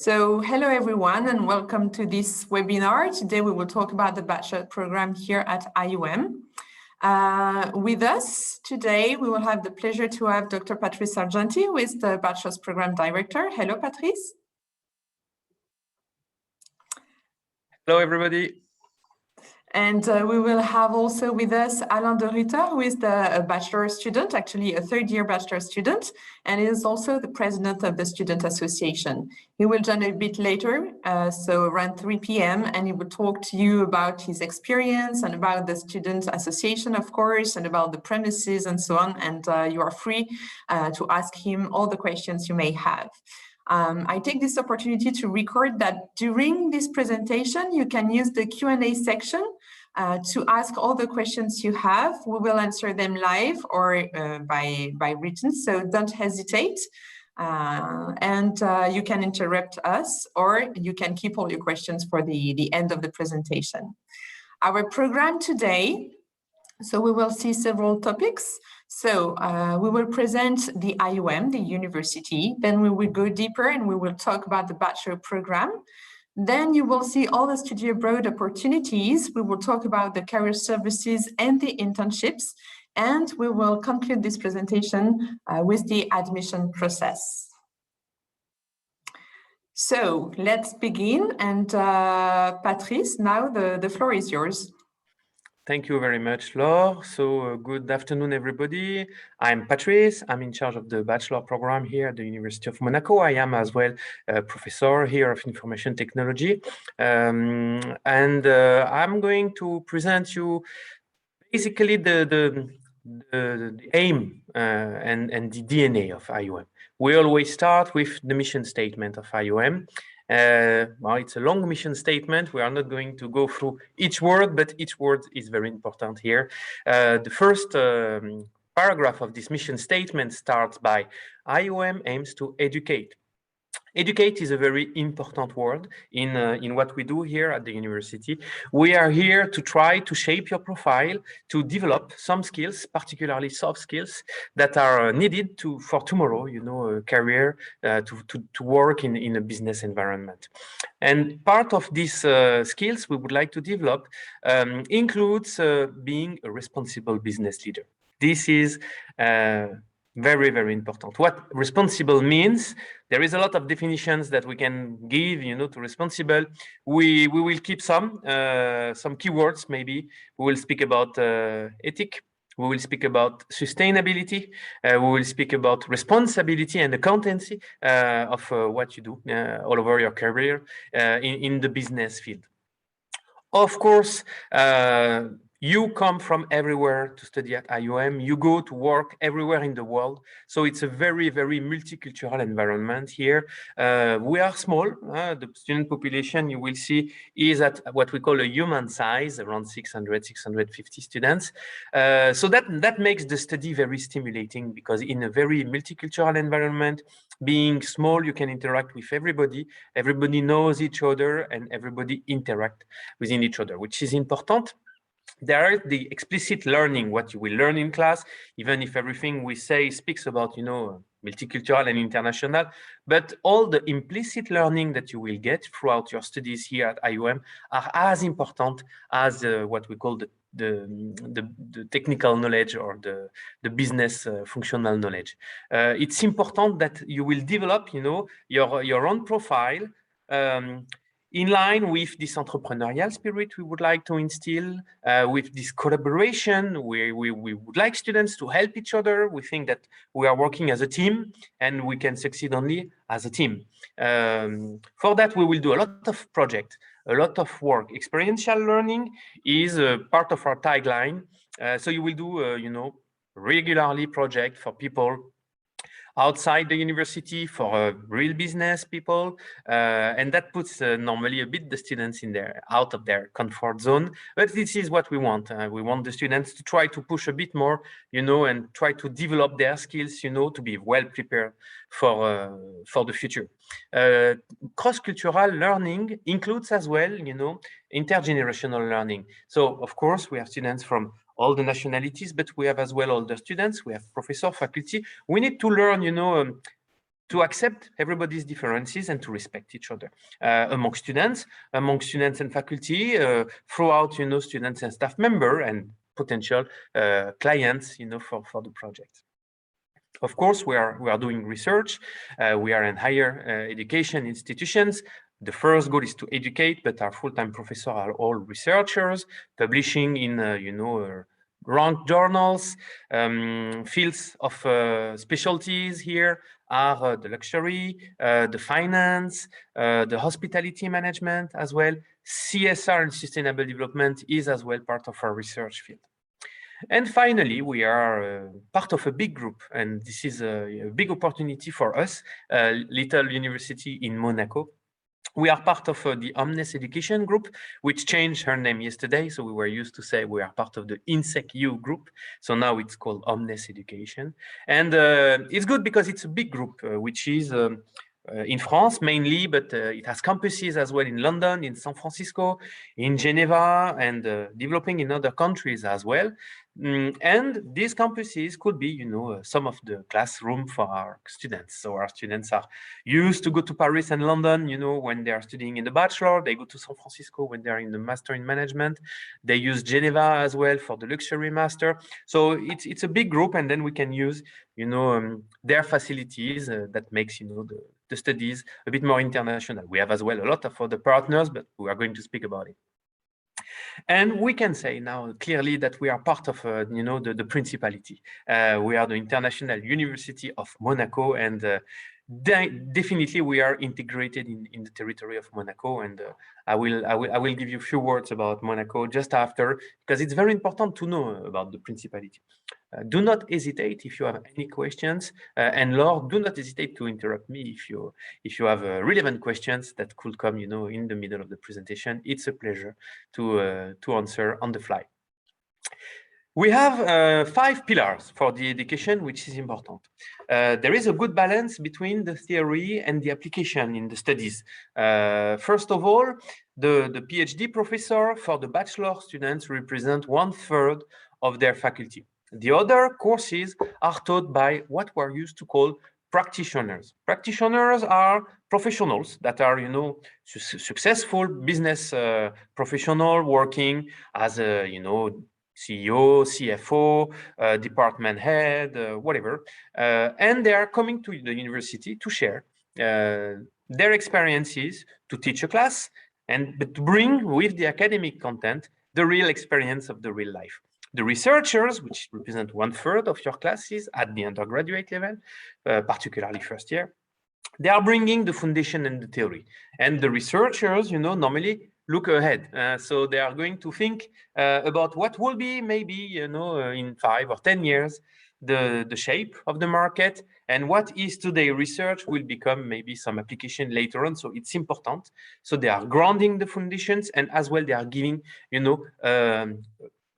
Hello everyone and welcome to this webinar. Today we will talk about the Bachelor Program here at IEM. With us today, we will have the pleasure to have Dr. Patrice Argenti, who is the Bachelor's Program Director. Hello, Patrice. Hello, everybody. And we will have also with us Alain de Ruiter, who is a bachelor student, actually a third-year bachelor student, and is also the president of the Student Association. He will join a bit later, so around 3 p.m., and he will talk to you about his experience and about the Student Association, of course, and about the premises and so on, and you are free to ask him all the questions you may have. I take this opportunity to record that during this presentation, you can use the Q&A section to ask all the questions you have. We will answer them live or by written, so don't hesitate. You can interrupt us or you can keep all your questions for the end of the presentation. Our program today, so we will see several topics. So we will present the IEM, the university, then we will go deeper and we will talk about the Bachelor Program. Then you will see all the study abroad opportunities. We will talk about the career services and the internships, and we will conclude this presentation with the admission process. So let's begin, and Patrice, now the floor is yours. Thank you very much, Laure. So good afternoon, everybody. I'm Patrice. I'm in charge of the Bachelor Program here at the University of Monaco. I am as well a professor here of information technology. I'm going to present you basically the aim and the DNA of IEM. We always start with the mission statement of IEM. Well, it's a long mission statement. We are not going to go through each word, but each word is very important here. The first paragraph of this mission statement starts by IEM aims to educate. Educate is a very important word in what we do here at the university. We are here to try to shape your profile, to develop some skills, particularly soft skills that are needed for tomorrow, you know, a career, to work in a business environment. And part of these skills we would like to develop includes being a responsible business leader. This is very, very important. What responsible means, there is a lot of definitions that we can give, you know, to responsible. We will keep some keywords, maybe. We will speak about ethic. We will speak about sustainability. We will speak about responsibility and accountancy of what you do all over your career in the business field. Of course, you come from everywhere to study at IEM. You go to work everywhere in the world. So it's a very, very multicultural environment here. We are small. The student population, you will see, is at what we call a human size, around 600, 650 students. So that makes the study very stimulating, because in a very multicultural environment, being small, you can interact with everybody. Everybody knows each other and everybody interact within each other, which is important. There is the explicit learning, what you will learn in class, even if everything we say speaks about, you know, multicultural and international, but all the implicit learning that you will get throughout your studies here at IEM are as important as what we call the technical knowledge or the business functional knowledge. It's important that you will develop, you know, your own profile, in line with this entrepreneurial spirit we would like to instill, with this collaboration. We would like students to help each other. We think that we are working as a team and we can succeed only as a team. For that, we will do a lot of projects, a lot of work. Experiential learning is a part of our tagline. So you will do, you know, regularly project for people outside the university, for real business people, and that puts normally a bit the students out of their comfort zone. But this is what we want. We want the students to try to push a bit more, you know, and try to develop their skills, you know, to be well prepared for the future. Cross-cultural learning includes as well, you know, intergenerational learning. So of course we have students from all the nationalities, but we have as well older students. We have professor, faculty. We need to learn, you know, to accept everybody's differences and to respect each other among students and faculty, throughout, students and staff member and potential clients, for the project. Of course, we are doing research. We are in higher education institutions. The first goal is to educate, but our full-time professors are all researchers, publishing in, ranked journals. Fields of specialties here are the luxury, the finance, the hospitality management as well. CSR and sustainable development is as well part of our research field. And finally, we are part of a big group, and this is a big opportunity for us, little university in Monaco. We are part of the Omnes Education group, which changed her name yesterday. So we were used to say we are part of the INSEC-U group. So now it's called Omnes Education. And it's good because it's a big group, which is in France mainly, but it has campuses as well in London, in San Francisco, in Geneva, and developing in other countries as well. And these campuses could be, some of the classroom for our students. So our students are used to go to Paris and London, when they are studying in the bachelor. They go to San Francisco when they are in the master in management. They use Geneva as well for the luxury master. So it's a big group, and then we can use, their facilities that makes, the studies a bit more international. We have as well a lot of other partners, but we are going to speak about it. And we can say now clearly that we are part of, the Principality. We are the International University of Monaco, and definitely we are integrated in the territory of Monaco. And I will give you a few words about Monaco just after, because it's very important to know about the Principality. Do not hesitate if you have any questions, and Laure, do not hesitate to interrupt me if you have relevant questions that could come, in the middle of the presentation. It's a pleasure to answer on the fly. We have 5 pillars for the education, which is important. There is a good balance between the theory and the application in the studies. First of all, the PhD professor for the bachelor students represent 1/3 of their faculty. The other courses are taught by what we're used to call practitioners. Practitioners are professionals that are, successful business professional working as a, CEO, CFO, department head, whatever. And they are coming to the university to share their experiences, to teach a class, but to bring with the academic content the real experience of the real life. The researchers, which represent 1/3 of your classes at the undergraduate level, particularly first year, they are bringing the foundation and the theory. And the researchers, normally look ahead. So they are going to think about what will be maybe, in 5 or 10 years, the shape of the market, and what is today research will become maybe some application later on. So it's important. So they are grounding the foundations, and as well they are giving,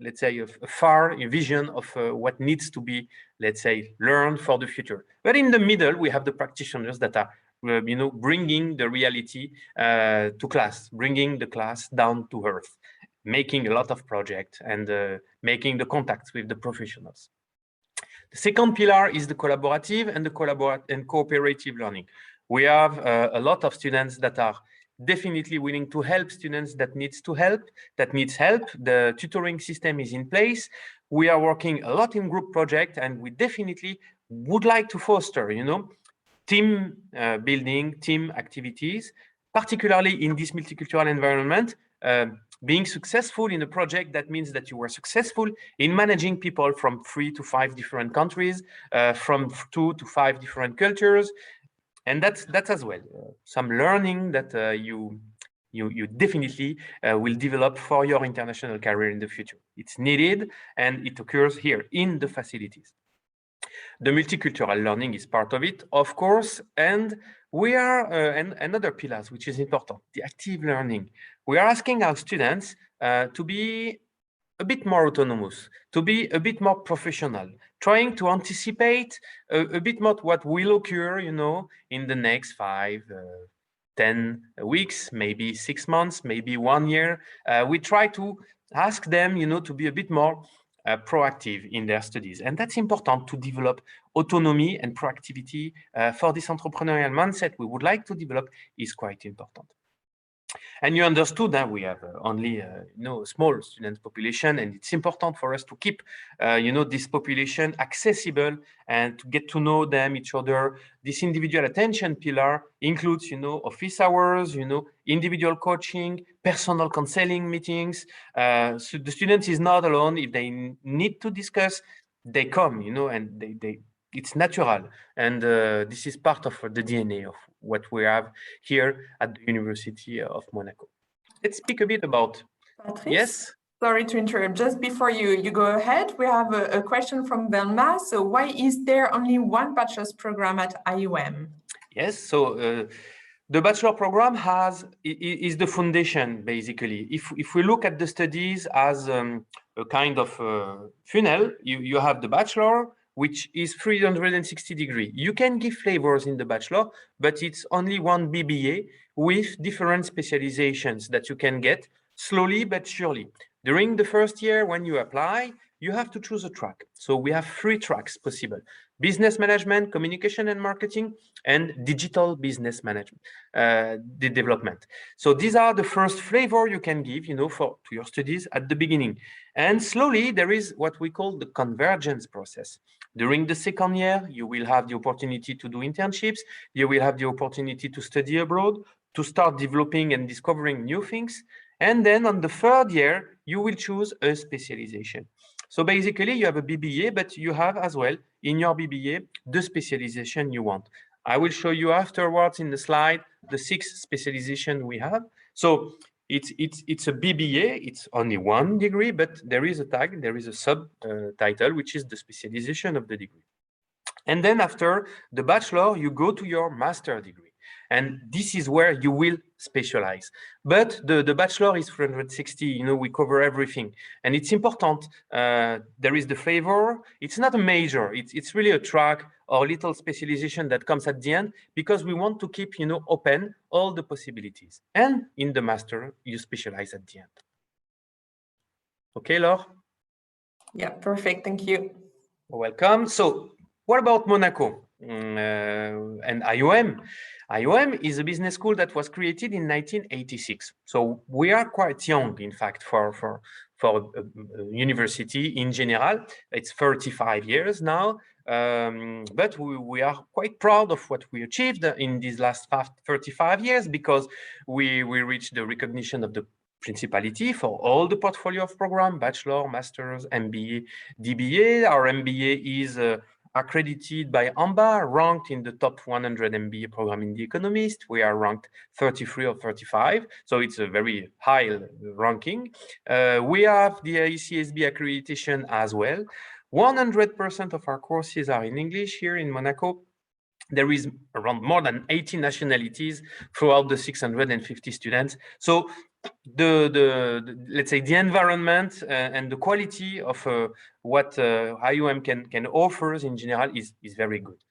let's say, a far vision of what needs to be, let's say, learned for the future. But in the middle, we have the practitioners that are, bringing the reality to class, bringing the class down to earth, making a lot of projects and making the contacts with the professionals. The second pillar is the collaborative and the cooperative learning. We have a lot of students that are definitely willing to help students that needs help. The tutoring system is in place. We are working a lot in group project, and we definitely would like to foster, team building, team activities, particularly in this multicultural environment. Being successful in a project, that means that you were successful in managing people from 3 to 5 different countries, from 2 to 5 different cultures. And that's as well some learning that you definitely will develop for your international career in the future. It's needed, and it occurs here in the facilities. The multicultural learning is part of it, of course, and we are and another pillars which is important, the active learning. We are asking our students to be a bit more autonomous, to be a bit more professional, trying to anticipate a bit more what will occur, in the next 5, 10 weeks, maybe 6 months, maybe 1 year. We try to ask them, to be a bit more proactive in their studies. And that's important to develop autonomy and proactivity for this entrepreneurial mindset we would like to develop is quite important. And you understood that we have only a small student population, and it's important for us to keep this population accessible and to get to know them, each other. This individual attention pillar includes office hours, individual coaching, personal counseling meetings. So the student is not alone. If they need to discuss, they come, and it's natural. And this is part of the DNA of what we have here at the University of Monaco. Let's speak a bit about, Patrice? Yes? Sorry to interrupt. Just before you go ahead, we have a question from Belma. So why is there only one bachelor's program at IEM? Yes, so the bachelor program is the foundation, basically. If we look at the studies as a kind of funnel, you have the bachelor, which is 360 degrees. You can give flavors in the bachelor, but it's only one BBA with different specializations that you can get slowly but surely. During the first year, when you apply, you have to choose a track. So we have 3 tracks possible: business management, communication and marketing, and digital business management, the development. So these are the first flavor you can give, to your studies at the beginning. And slowly there is what we call the convergence process. During the second year, you will have the opportunity to do internships. You will have the opportunity to study abroad, to start developing and discovering new things. And then on the third year, you will choose a specialization. So basically you have a BBA, but you have as well in your BBA the specialization you want. I will show you afterwards in the slide the 6 specializations we have. So it's a BBA, it's only 1 degree, but there is a tag, there is a subtitle, which is the specialization of the degree. And then after the bachelor, you go to your master degree. And this is where you will specialize. But the bachelor is 360, we cover everything. And it's important. There is the flavor. It's not a major. It's really a track or little specialization that comes at the end, because we want to keep, open all the possibilities. And in the master, you specialize at the end. Okay, Laure? Yeah, perfect. Thank you. Welcome. So what about Monaco and IEM? IEM is a business school that was created in 1986. So we are quite young, in fact, for a university in general. It's 35 years now, but we are quite proud of what we achieved in these last 35 years, because we reached the recognition of the principality for all the portfolio of program: bachelor, masters, MBA, DBA. Our MBA is accredited by AMBA, ranked in the top 100 MBA program in The Economist. We are ranked 33 or 35, so it's a very high ranking. We have the ICSB accreditation as well. 100% of our courses are in English here in Monaco. There is around more than 80 nationalities throughout the 650 students. So let's say the environment and the quality of what IEM can offers in general is very good.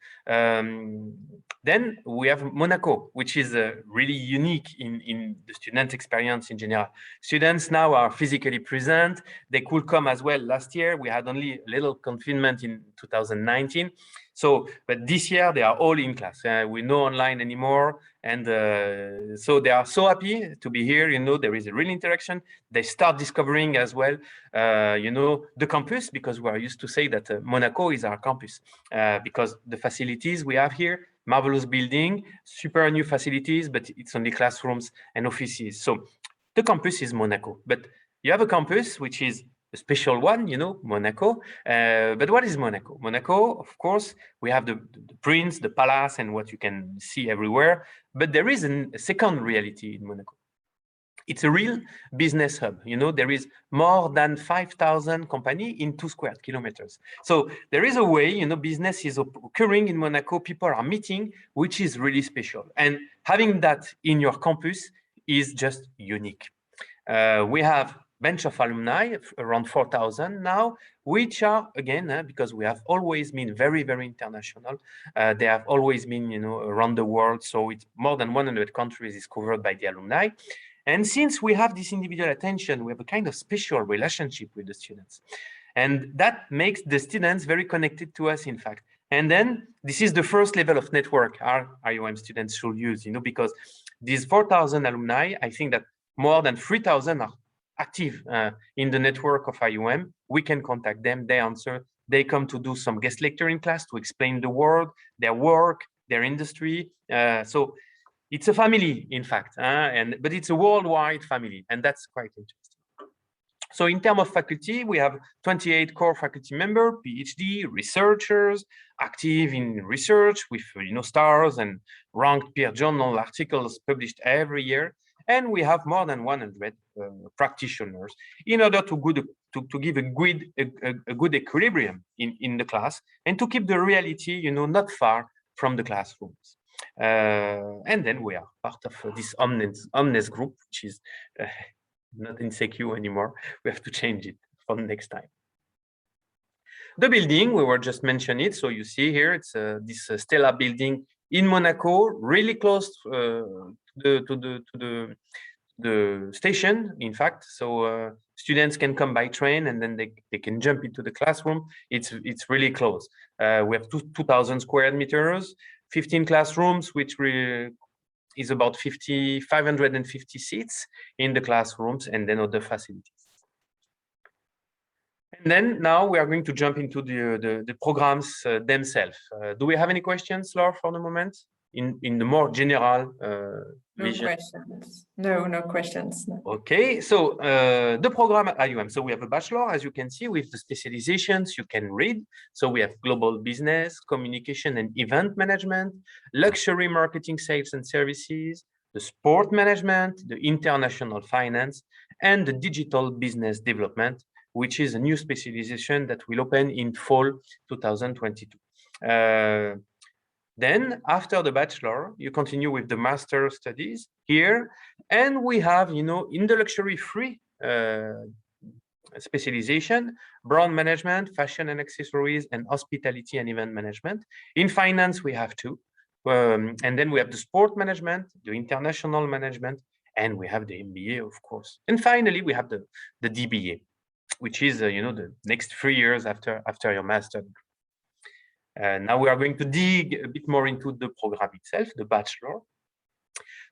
Then we have Monaco, which is really unique in the student experience in general. Students now are physically present. They could come as well. Last year, we had only a little confinement in 2019. So, but this year they are all in class. We no online anymore. And so they are so happy to be here. There is a real interaction. They start discovering as well, the campus, because we are used to say that Monaco is our campus, because the facilities we have here, marvelous building, super new facilities, but it's only classrooms and offices. So the campus is Monaco, but you have a campus which is a special one, Monaco. But what is Monaco? Monaco, of course, we have the prince, the palace, and what you can see everywhere. But there is a second reality in Monaco. It's a real business hub. There is more than 5,000 companies in 2 square kilometers. So there is a way, business is occurring in Monaco. People are meeting, which is really special. And having that in your campus is just unique. We have bench of alumni, around 4,000 now, which are, again, because we have always been very, very international. They have always been, around the world. So it's more than 100 countries is covered by the alumni. And since we have this individual attention, we have a kind of special relationship with the students. And that makes the students very connected to us, in fact. And then this is the first level of network our IOM students should use, because these 4,000 alumni, I think that more than 3,000 are active in the network of IOM. We can contact them, they answer, they come to do some guest lecturing class to explain the world, their work, their industry. So it's a family, in fact, but it's a worldwide family, and that's quite interesting. So in terms of faculty, we have 28 core faculty members, PhD, researchers, active in research with stars and ranked peer journal articles published every year. And we have more than 100 practitioners in order to give a good equilibrium in the class and to keep the reality, not far from the classrooms. And then we are part of this Omnes group, which is not insecure anymore. We have to change it for the next time. The building, we were just mentioning it. So you see here, it's this Stella building in Monaco, really close to the station, in fact. So students can come by train and then they can jump into the classroom. It's really close. We have 2,000 square meters, 15 classrooms, which is about 550 seats in the classrooms, and then other facilities. And then now we are going to jump into the programs themselves. Do we have any questions, Laura, for the moment? In the more general vision? Questions. No questions. No. Okay, so the program at IUM. So we have a bachelor, as you can see, with the specializations you can read. So we have global business, communication and event management, luxury marketing, sales and services, the sport management, the international finance, and the digital business development, which is a new specialization that will open in fall 2022. Then after the bachelor, you continue with the master studies here. And we have, in the luxury free specialization, brand management, fashion and accessories, and hospitality and event management. In finance, we have two. And then we have the sport management, the international management, and we have the MBA, of course. And finally, we have the DBA, which is, the next 3 years after your master degree. Now we are going to dig a bit more into the program itself, the bachelor.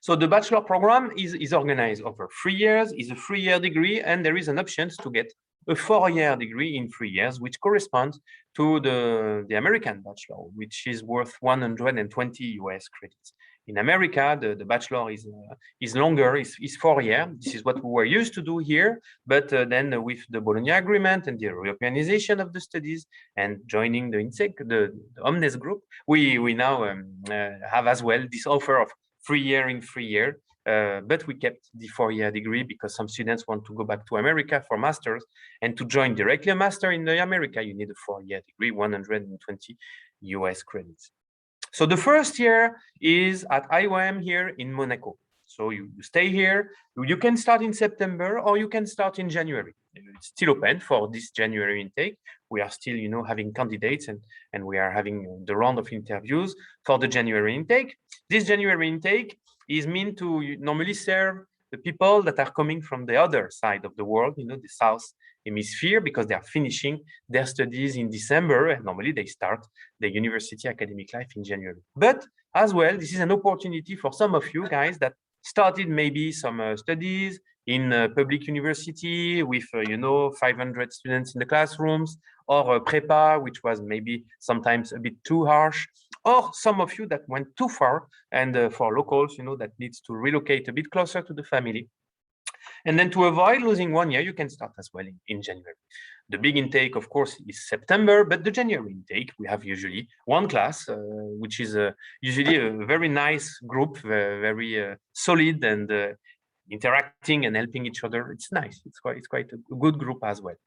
So the bachelor program is organized over 3 years, is a 3-year degree, and there is an option to get a 4-year degree in 3 years, which corresponds to the American bachelor, which is worth 120 US credits. In America, the bachelor is longer, is 4 years. This is what we were used to do here, but then with the Bologna Agreement and the Europeanization of the studies and joining the Omnes group, we now have as well this offer of 3 year in 3 year, but we kept the 4-year degree because some students want to go back to America for masters, and to join directly a master in America, you need a 4-year degree, 120 US credits. So the first year is at IOM here in Monaco. So you stay here. You can start in September or you can start in January. It's still open for this January intake. We are still, having candidates and we are having the round of interviews for the January intake. This January intake is meant to normally serve the people that are coming from the other side of the world, the South Hemisphere, because they are finishing their studies in December, and normally they start the university academic life in January. But as well, this is an opportunity for some of you guys that started maybe some studies in public university with 500 students in the classrooms, or prepa, which was maybe sometimes a bit too harsh, or some of you that went too far, and for locals, that needs to relocate a bit closer to the family. And then to avoid losing 1 year, you can start as well in January. The big intake, of course, is September, but the January intake, we have usually one class, which is usually a very nice group, very solid and interacting and helping each other. It's nice. It's quite a good group as well.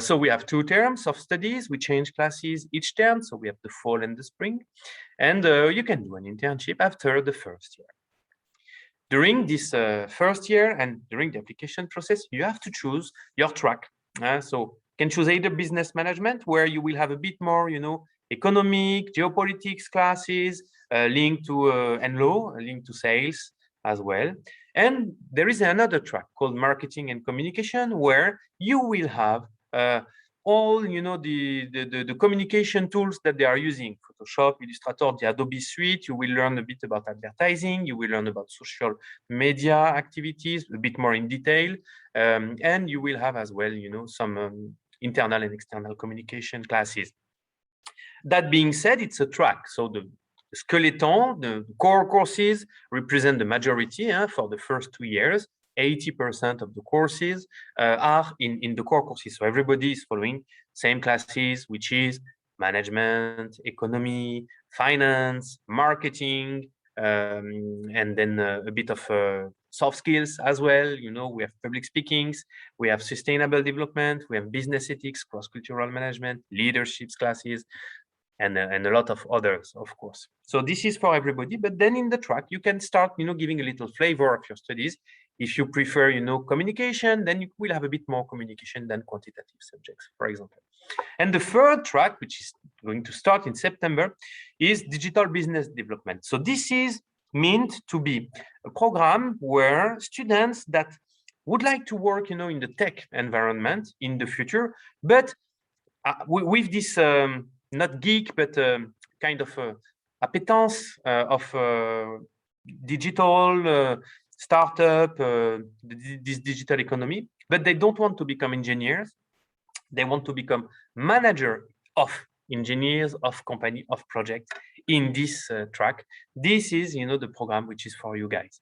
So we have 2 terms of studies. We change classes each term. So we have the fall and the spring. And you can do an internship after the first year. During this first year and during the application process, you have to choose your track. So you can choose either business management, where you will have a bit more, economic, geopolitics classes linked to and law, linked to sales as well. And there is another track called marketing and communication, where you will have all, you know, the communication tools that they are using, Photoshop, Illustrator, the Adobe Suite. You will learn a bit about advertising. You will learn about social media activities, a bit more in detail. And you will have as well, you know, some internal and external communication classes. That being said, it's a track. So the skeleton, the core courses represent the majority for the first 2 years. 80% of the courses are in the core courses. So everybody is following same classes, which is management, economy, finance, marketing, and then a bit of soft skills as well. You know, we have public speakings, we have sustainable development, we have business ethics, cross-cultural management, leaderships classes, and a lot of others, of course. So this is for everybody, but then in the track, you can start, you know, giving a little flavor of your studies. If you prefer, you know, communication, then you will have a bit more communication than quantitative subjects, for example. And the third track, which is going to start in September, is digital business development. So this is meant to be a program where students that would like to work, you know, in the tech environment in the future, but with this not geek, but kind of appetence of digital startup, this digital economy, but they don't want to become engineers. They want to become manager of engineers, of company, of projects in this track. This is, you know, the program which is for you guys.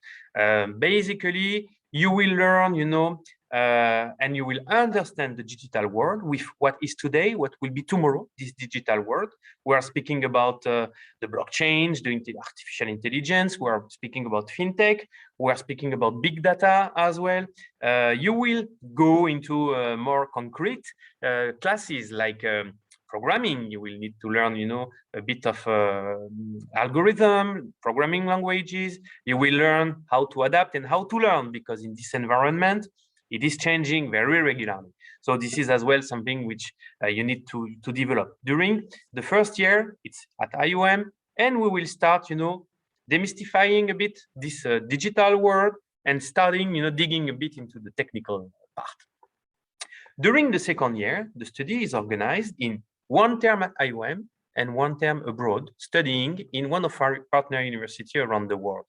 Basically, you will learn, you know, and you will understand the digital world with what is today, what will be tomorrow, this digital world. We are speaking about the blockchain, the artificial intelligence. We are speaking about fintech. We are speaking about big data as well. You will go into more concrete classes like programming. You will need to learn, you know, a bit of algorithm, programming languages. You will learn how to adapt and how to learn, because in this environment, it is changing very regularly. So this is as well something which you need to develop. During the first year, it's at IEM, and we will start, you know, demystifying a bit this digital world and starting, you know, digging a bit into the technical part. During the second year, the study is organized in 1 term at IEM and 1 term abroad, studying in one of our partner universities around the world.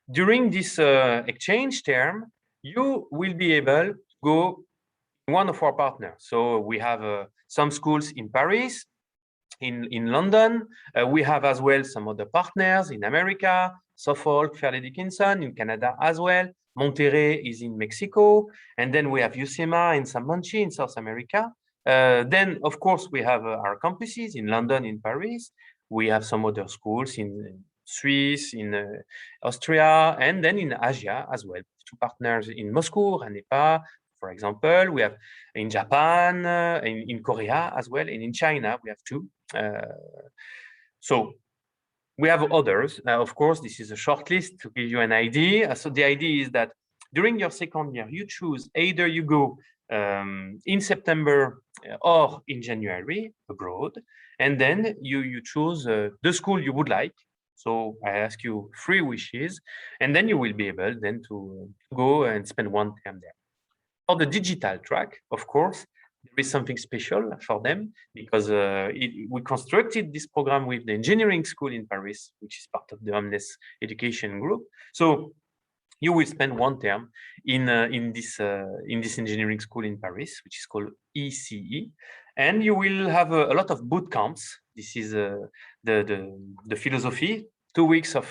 During this exchange term, you will be able to go in one of our partners. So we have some schools in Paris, in London. We have as well some other partners in America, Suffolk, Fairleigh Dickinson, in Canada as well. Monterrey is in Mexico. And then we have UCEMA and Samanchi in South America. Then, of course, we have our campuses in London, in Paris. We have some other schools in Swiss, in Austria, and then in Asia as well. 2 partners in Moscow and Nepal, for example. We have in Japan, in Korea as well, and in China, we have 2. So we have others. Of course, this is a short list to give you an idea. So the idea is that during your second year, you choose either you go in September or in January abroad, and then you choose the school you would like. So I ask you 3 wishes, and then you will be able then to go and spend 1 term there. For the digital track, of course, there is something special for them, because we constructed this program with the engineering school in Paris, which is part of the IEM Education group. So you will spend 1 term in this engineering school in Paris, which is called ECE, and you will have a lot of boot camps. This is the philosophy: 2 weeks of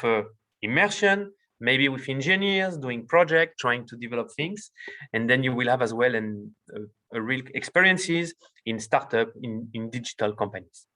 immersion, maybe with engineers doing projects, trying to develop things, and then you will have as well a real experiences in startup in digital companies.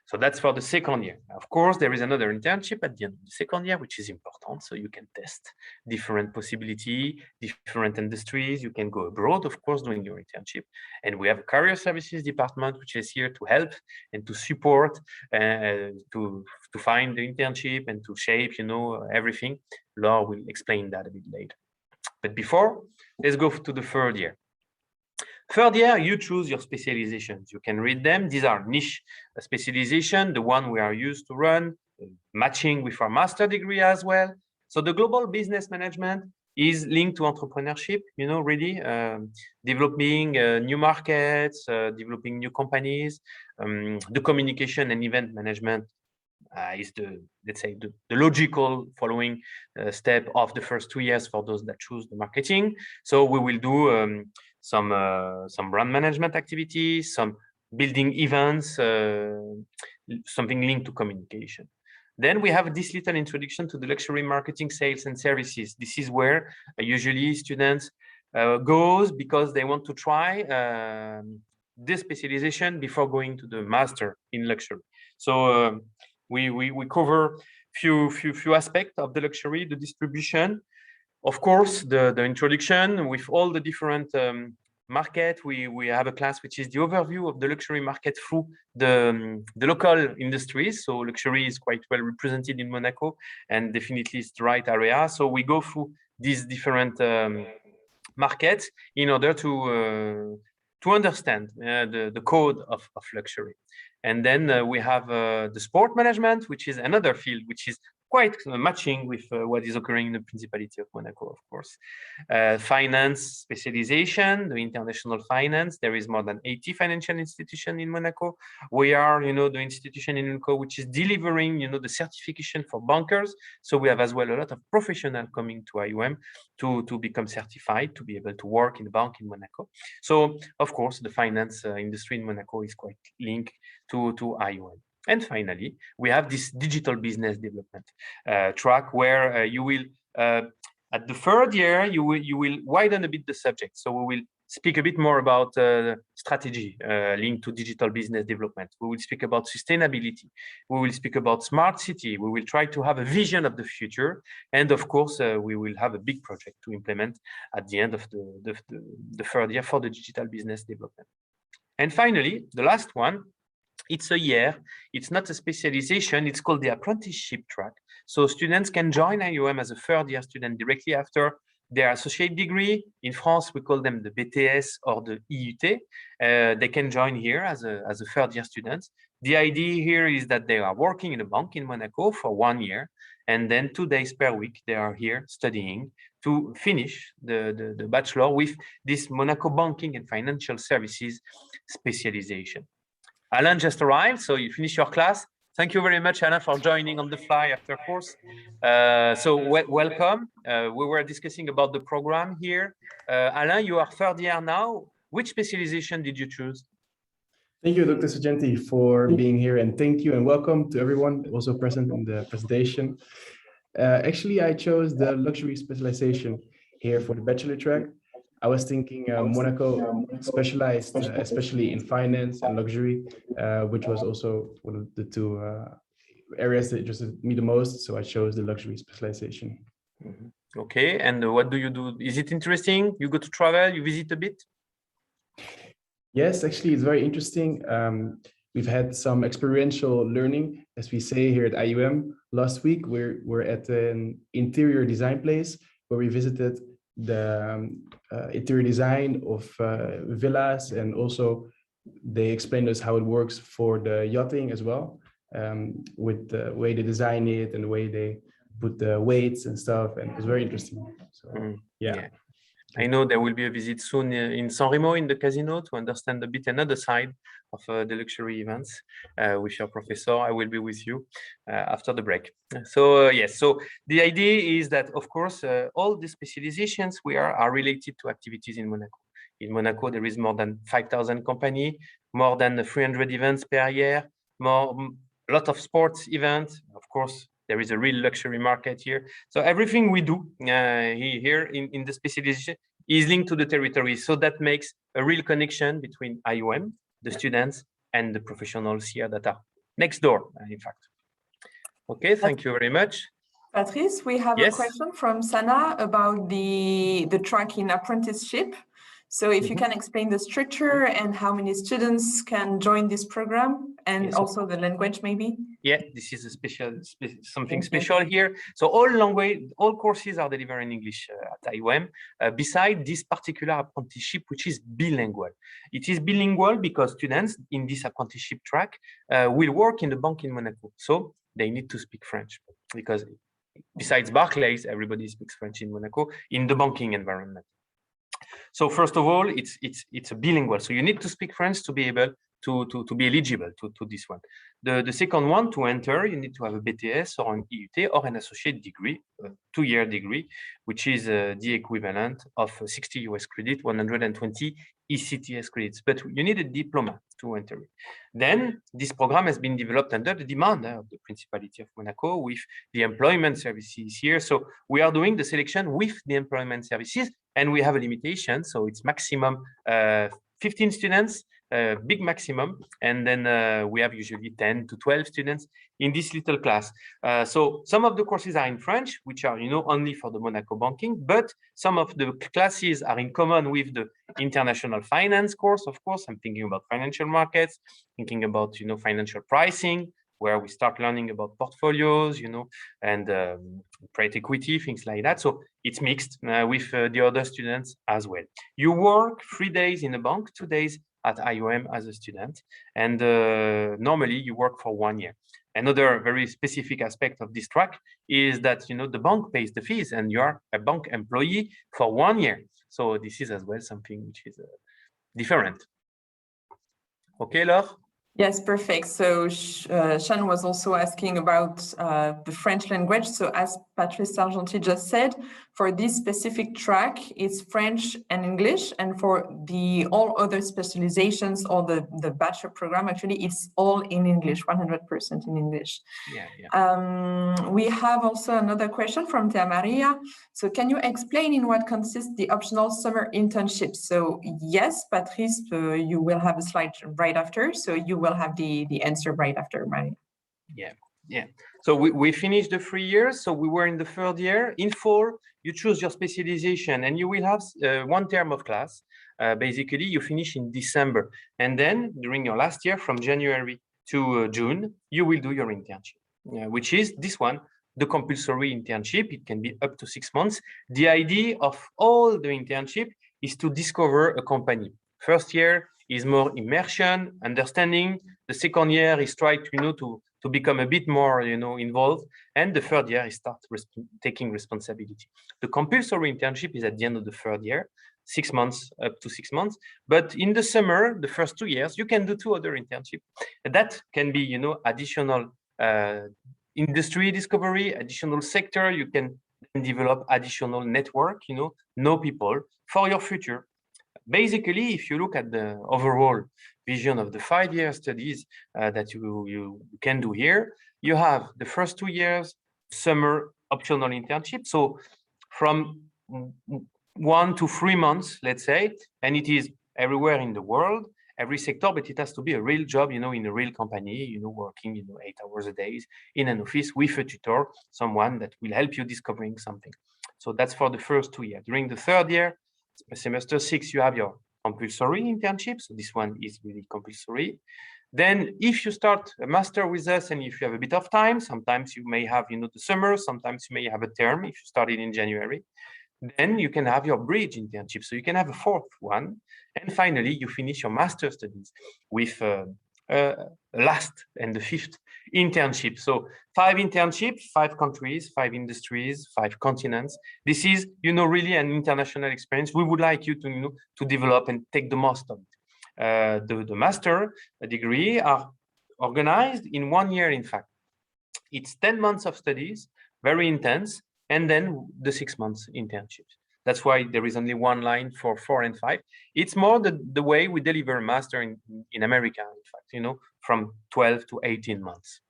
So that's for the second year. Of course, there is another internship at the end of the second year, which is important. So you can test different possibility, different industries. You can go abroad, of course, doing your internship. And we have a career services department, which is here to help and to support, to find the internship and to shape, you know, everything. Laura will explain that a bit later. But before, let's go to the third year. Third year, you choose your specializations. You can read them. These are niche specialization, the one we are used to run, matching with our master degree as well. So the global business management is linked to entrepreneurship, you know, really developing new markets, developing new companies. The communication and event management is let's say the logical following step of the first 2 years for those that choose the marketing. So we will do some brand management activities, some building events, something linked to communication. Then we have this little introduction to the luxury marketing, sales and services. This is where usually students goes because they want to try this specialization before going to the master in luxury. So we cover few aspects of the luxury, the distribution, of course, the introduction with all the different market. We have a class which is the overview of the luxury market through the local industries. So luxury is quite well represented in Monaco, and definitely it's the right area. So we go through these different markets in order to understand the code of luxury. And then we have the sport management, which is another field which is quite matching with what is occurring in the Principality of Monaco, of course. Finance specialization, the international finance. There is more than 80 financial institutions in Monaco. We are, you know, the institution in Monaco which is delivering, you know, the certification for bankers. So we have as well a lot of professionals coming to IEM to become certified, to be able to work in a bank in Monaco. So, of course, the finance industry in Monaco is quite linked to IEM. And finally, we have this digital business development track where you will, at the third year, you will widen a bit the subject. So we will speak a bit more about strategy linked to digital business development. We will speak about sustainability. We will speak about smart city. We will try to have a vision of the future. And of course, we will have a big project to implement at the end of the third year for the digital business development. And finally, the last one, it's a year, it's not a specialization, it's called the apprenticeship track. So students can join IEM as a third year student directly after their associate degree. In France, we call them the BTS or the IUT. They can join here as a third year student. The idea here is that they are working in a bank in Monaco for 1 year, and then 2 days per week, they are here studying to finish the bachelor with this Monaco banking and financial services specialization. Alan just arrived, so you finish your class. Thank you very much, Alan, for joining on the fly after course. Welcome. We were discussing about the program here. Alan, you are third year now. Which specialization did you choose? Thank you, Dr. Sargenti, for being here, and thank you and welcome to everyone also present in the presentation. Actually, I chose the luxury specialization here for the bachelor track. I was thinking Monaco specialized, especially in finance and luxury, which was also one of the two areas that interested me the most. So I chose the luxury specialization. Mm-hmm. Okay, and what do you do? Is it interesting? You go to travel, you visit a bit? Yes, actually, it's very interesting. We've had some experiential learning, as we say here at IEM. Last week, we're at an interior design place where we visited the interior design of villas, and also they explained us how it works for the yachting as well, with the way they design it and the way they put the weights and stuff, and it was very interesting. So yeah. I know there will be a visit soon in San Remo in the casino to understand a bit another side of the luxury events with your professor. I will be with you after the break. So yes, so the idea is that, of course, all the specializations we are related to activities in Monaco. In Monaco, there is more than 5,000 companies, more than 300 events per year, a lot of sports events, of course. There is a real luxury market here. So everything we do here in the specialization is linked to the territory. So that makes a real connection between IEM, the students, and the professionals here that are next door, in fact. Okay, thank you very much. Patrice, we have a question from Sana about the track in apprenticeship. So if you can explain the structure and how many students can join this program, and also the language maybe. Yeah, this is a something special here. So all courses are delivered in English at IEM, beside this particular apprenticeship, which is bilingual. It is bilingual because students in this apprenticeship track will work in the bank in Monaco. So they need to speak French, because besides Barclays, everybody speaks French in Monaco in the banking environment. So first of all, it's a bilingual. So you need to speak French to be able to be eligible to this one. The second one, to enter, you need to have a BTS or an IUT or an associate degree, a 2-year degree, which is the equivalent of 60 US credit, 120 ECTS credits. But you need a diploma to enter it. Then this program has been developed under the demand of the Principality of Monaco with the employment services here. So we are doing the selection with the employment services, and we have a limitation. So it's maximum 15 students, big maximum, and then we have usually 10 to 12 students in this little class. So some of the courses are in French, which are only for the Monaco banking, but some of the classes are in common with the international finance course. Of course, I'm thinking about financial markets, thinking about financial pricing, where we start learning about portfolios, and private equity, things like that. So it's mixed with the other students as well. You work 3 days in a bank, 2 days at IEM as a student, and normally you work for 1 year. Another very specific aspect of this track is that the bank pays the fees, and you are a bank employee for 1 year. So this is as well something which is different. Okay, Laure? Yes, perfect. So Sean was also asking about the French language. So as Patrice Sargenti just said, for this specific track, it's French and English. And for the all other specializations or the bachelor program, actually, it's all in English, 100% in English. Yeah. We have also another question from Tia Maria. So can you explain in what consists the optional summer internship? So yes, Patrice, you will have a slide right after. So you will have the answer right after, Maria. Yeah. So we finished the 3 years. So we were in the 3rd year. In fall, you choose your specialization, and you will have 1 term of class. Basically, you finish in December. And then during your last year, from January to June, you will do your internship, which is this one, the compulsory internship. It can be up to 6 months. The idea of all the internship is to discover a company. First year is more immersion, understanding. The second year is try to become a bit more involved, and the 3rd year is start taking responsibility. The compulsory internship is at the end of the 3rd year, 6 months, up to 6 months. But in the summer, the first 2 years, you can do 2 other internships. That can be additional industry discovery, additional sector. You can develop additional network, know people for your future. Basically, if you look at the overall vision of the 5-year studies that you can do here, you have the first 2 years summer optional internship. So from 1 to 3 months, let's say, and it is everywhere in the world, every sector, but it has to be a real job, in a real company, working, 8 hours a day in an office with a tutor, someone that will help you discovering something. So that's for the first 2 years. During the 3rd year, semester 6, you have your compulsory internship. So this one is really compulsory. Then if you start a master with us, and if you have a bit of time, sometimes you may have, the summer, sometimes you may have a term if you started in January. Then you can have your bridge internship. So you can have a 4th one. And finally, you finish your master studies with last and the 5th internship. So 5 internships, 5 countries, 5 industries, 5 continents. This is, really an international experience. We would like you to develop and take the most of it. The master degree are organized in 1 year, in fact. It's 10 months of studies, very intense, and then the 6 months internships. That's why there is only 1 line for 4 and 5. It's more the way we deliver a master in America, in fact, from 12 to 18 months.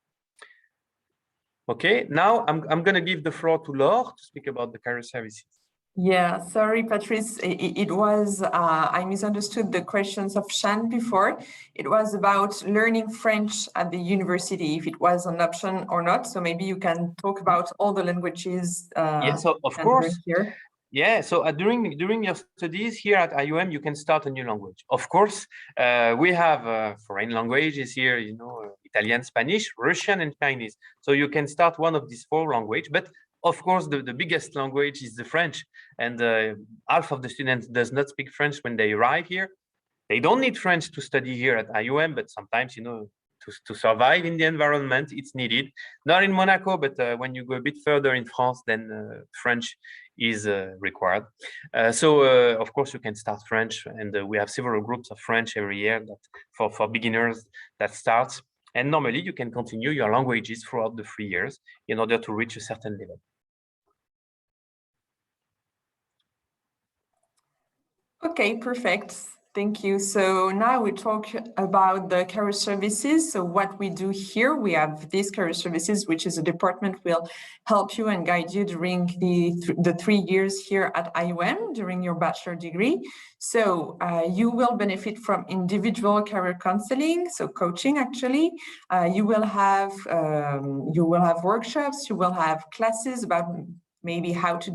Okay, now I'm going to give the floor to Laure to speak about the career services. Yeah, sorry, Patrice. It was, I misunderstood the questions of Shan before. It was about learning French at the university, if it was an option or not. So maybe you can talk about all the languages. Yeah, so of course. Here. Yeah, so during your studies here at IEM, you can start a new language. Of course, we have foreign languages here, Italian, Spanish, Russian, and Chinese. So you can start one of these 4 languages. But of course, the biggest language is the French. And half of the students does not speak French when they arrive here. They don't need French to study here at IEM, but sometimes, to survive in the environment, it's needed. Not in Monaco, but when you go a bit further in France, then French is required. Of course, you can start French, and we have several groups of French every year that for beginners that starts. And normally, you can continue your languages throughout the 3 years in order to reach a certain level. Okay, perfect. Thank you. So now we talk about the career services. So what we do here, we have these career services, which is a department will help you and guide you during the 3 years here at IEM during your bachelor degree. So you will benefit from individual career counseling, so coaching actually. You will have workshops, you will have classes about maybe how to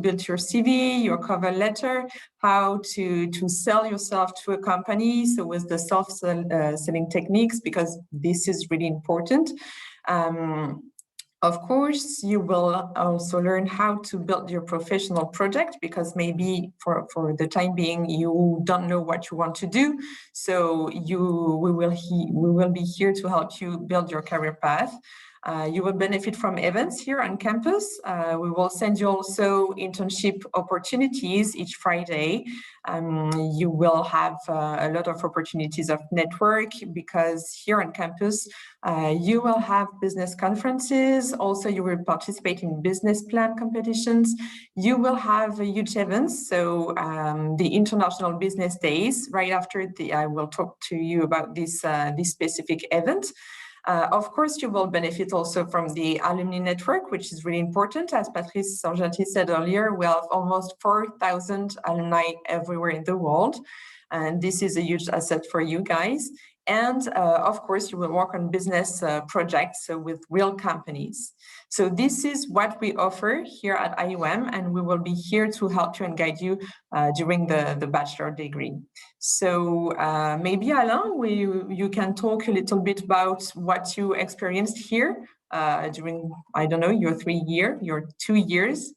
build your CV, your cover letter, how to sell yourself to a company. So with the selling techniques, because this is really important. Of course, you will also learn how to build your professional project, because maybe for the time being, you don't know what you want to do. So we will be here to help you build your career path. You will benefit from events here on campus. We will send you also internship opportunities each Friday. You will have a lot of opportunities of network, because here on campus, you will have business conferences. Also, you will participate in business plan competitions. You will have huge events. So the International Business Days, right after I will talk to you about this specific event. Of course, you will benefit also from the alumni network, which is really important. As Patrice Sargenti said earlier, we have almost 4,000 alumni everywhere in the world. And this is a huge asset for you guys. And of course, you will work on business projects with real companies. So this is what we offer here at IEM, and we will be here to help you and guide you during the bachelor degree. So maybe Alain, you can talk a little bit about what you experienced here during, I don't know, your 2 years.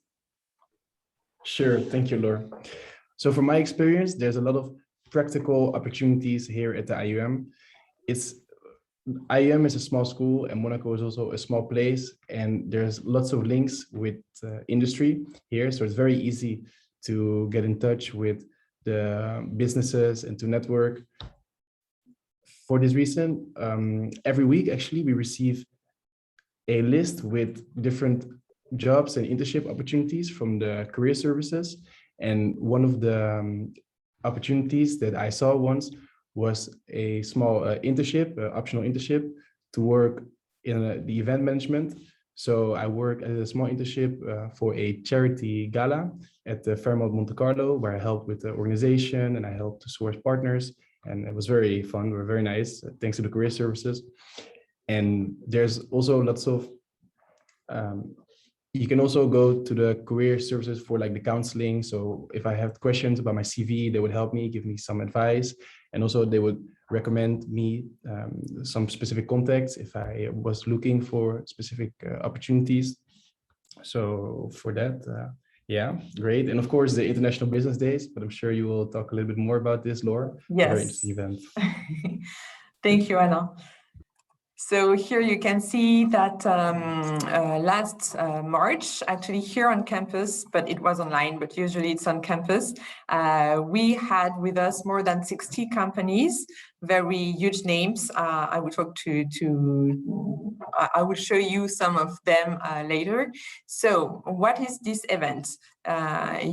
Sure, thank you, Laura. So from my experience, there's a lot of practical opportunities here at the IEM. IEM is a small school, and Monaco is also a small place, and there's lots of links with industry here. So it's very easy to get in touch with the businesses and to network. For this reason, every week, actually, we receive a list with different jobs and internship opportunities from the career services. And one of the opportunities that I saw once was a small internship, optional internship, to work in the event management. So I work as a small internship for a charity gala at the Fairmont Monte Carlo, where I helped with the organization and I helped to source partners. And it was very fun, very nice, thanks to the career services. And there's also lots of, you can also go to the career services for like the counseling. So if I have questions about my CV, they would help me, give me some advice. And also they would recommend me some specific contacts if I was looking for specific opportunities. So for that, yeah, great. And of course, the International Business Days, but I'm sure you will talk a little bit more about this, Laura. Yes. Very interesting event. Thank you, Anna. So here you can see that last March, actually here on campus, but it was online, but usually it's on campus. We had with us more than 60 companies, very huge names. I will talk I will show you some of them later. So what is this event?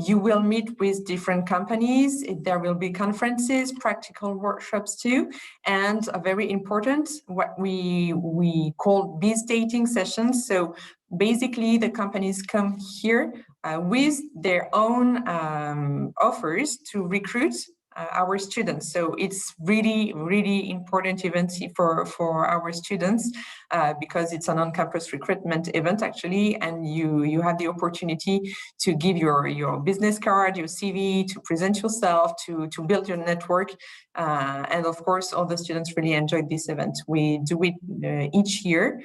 You will meet with different companies. There will be conferences, practical workshops too, and a very important, what we call biz dating sessions. So basically the companies come here with their own offers to recruit our students. So it's really, really important event for our students because it's an on-campus recruitment event actually, and you have the opportunity to give your business card, your CV, to present yourself, to build your network. And of course, all the students really enjoyed this event. We do it each year.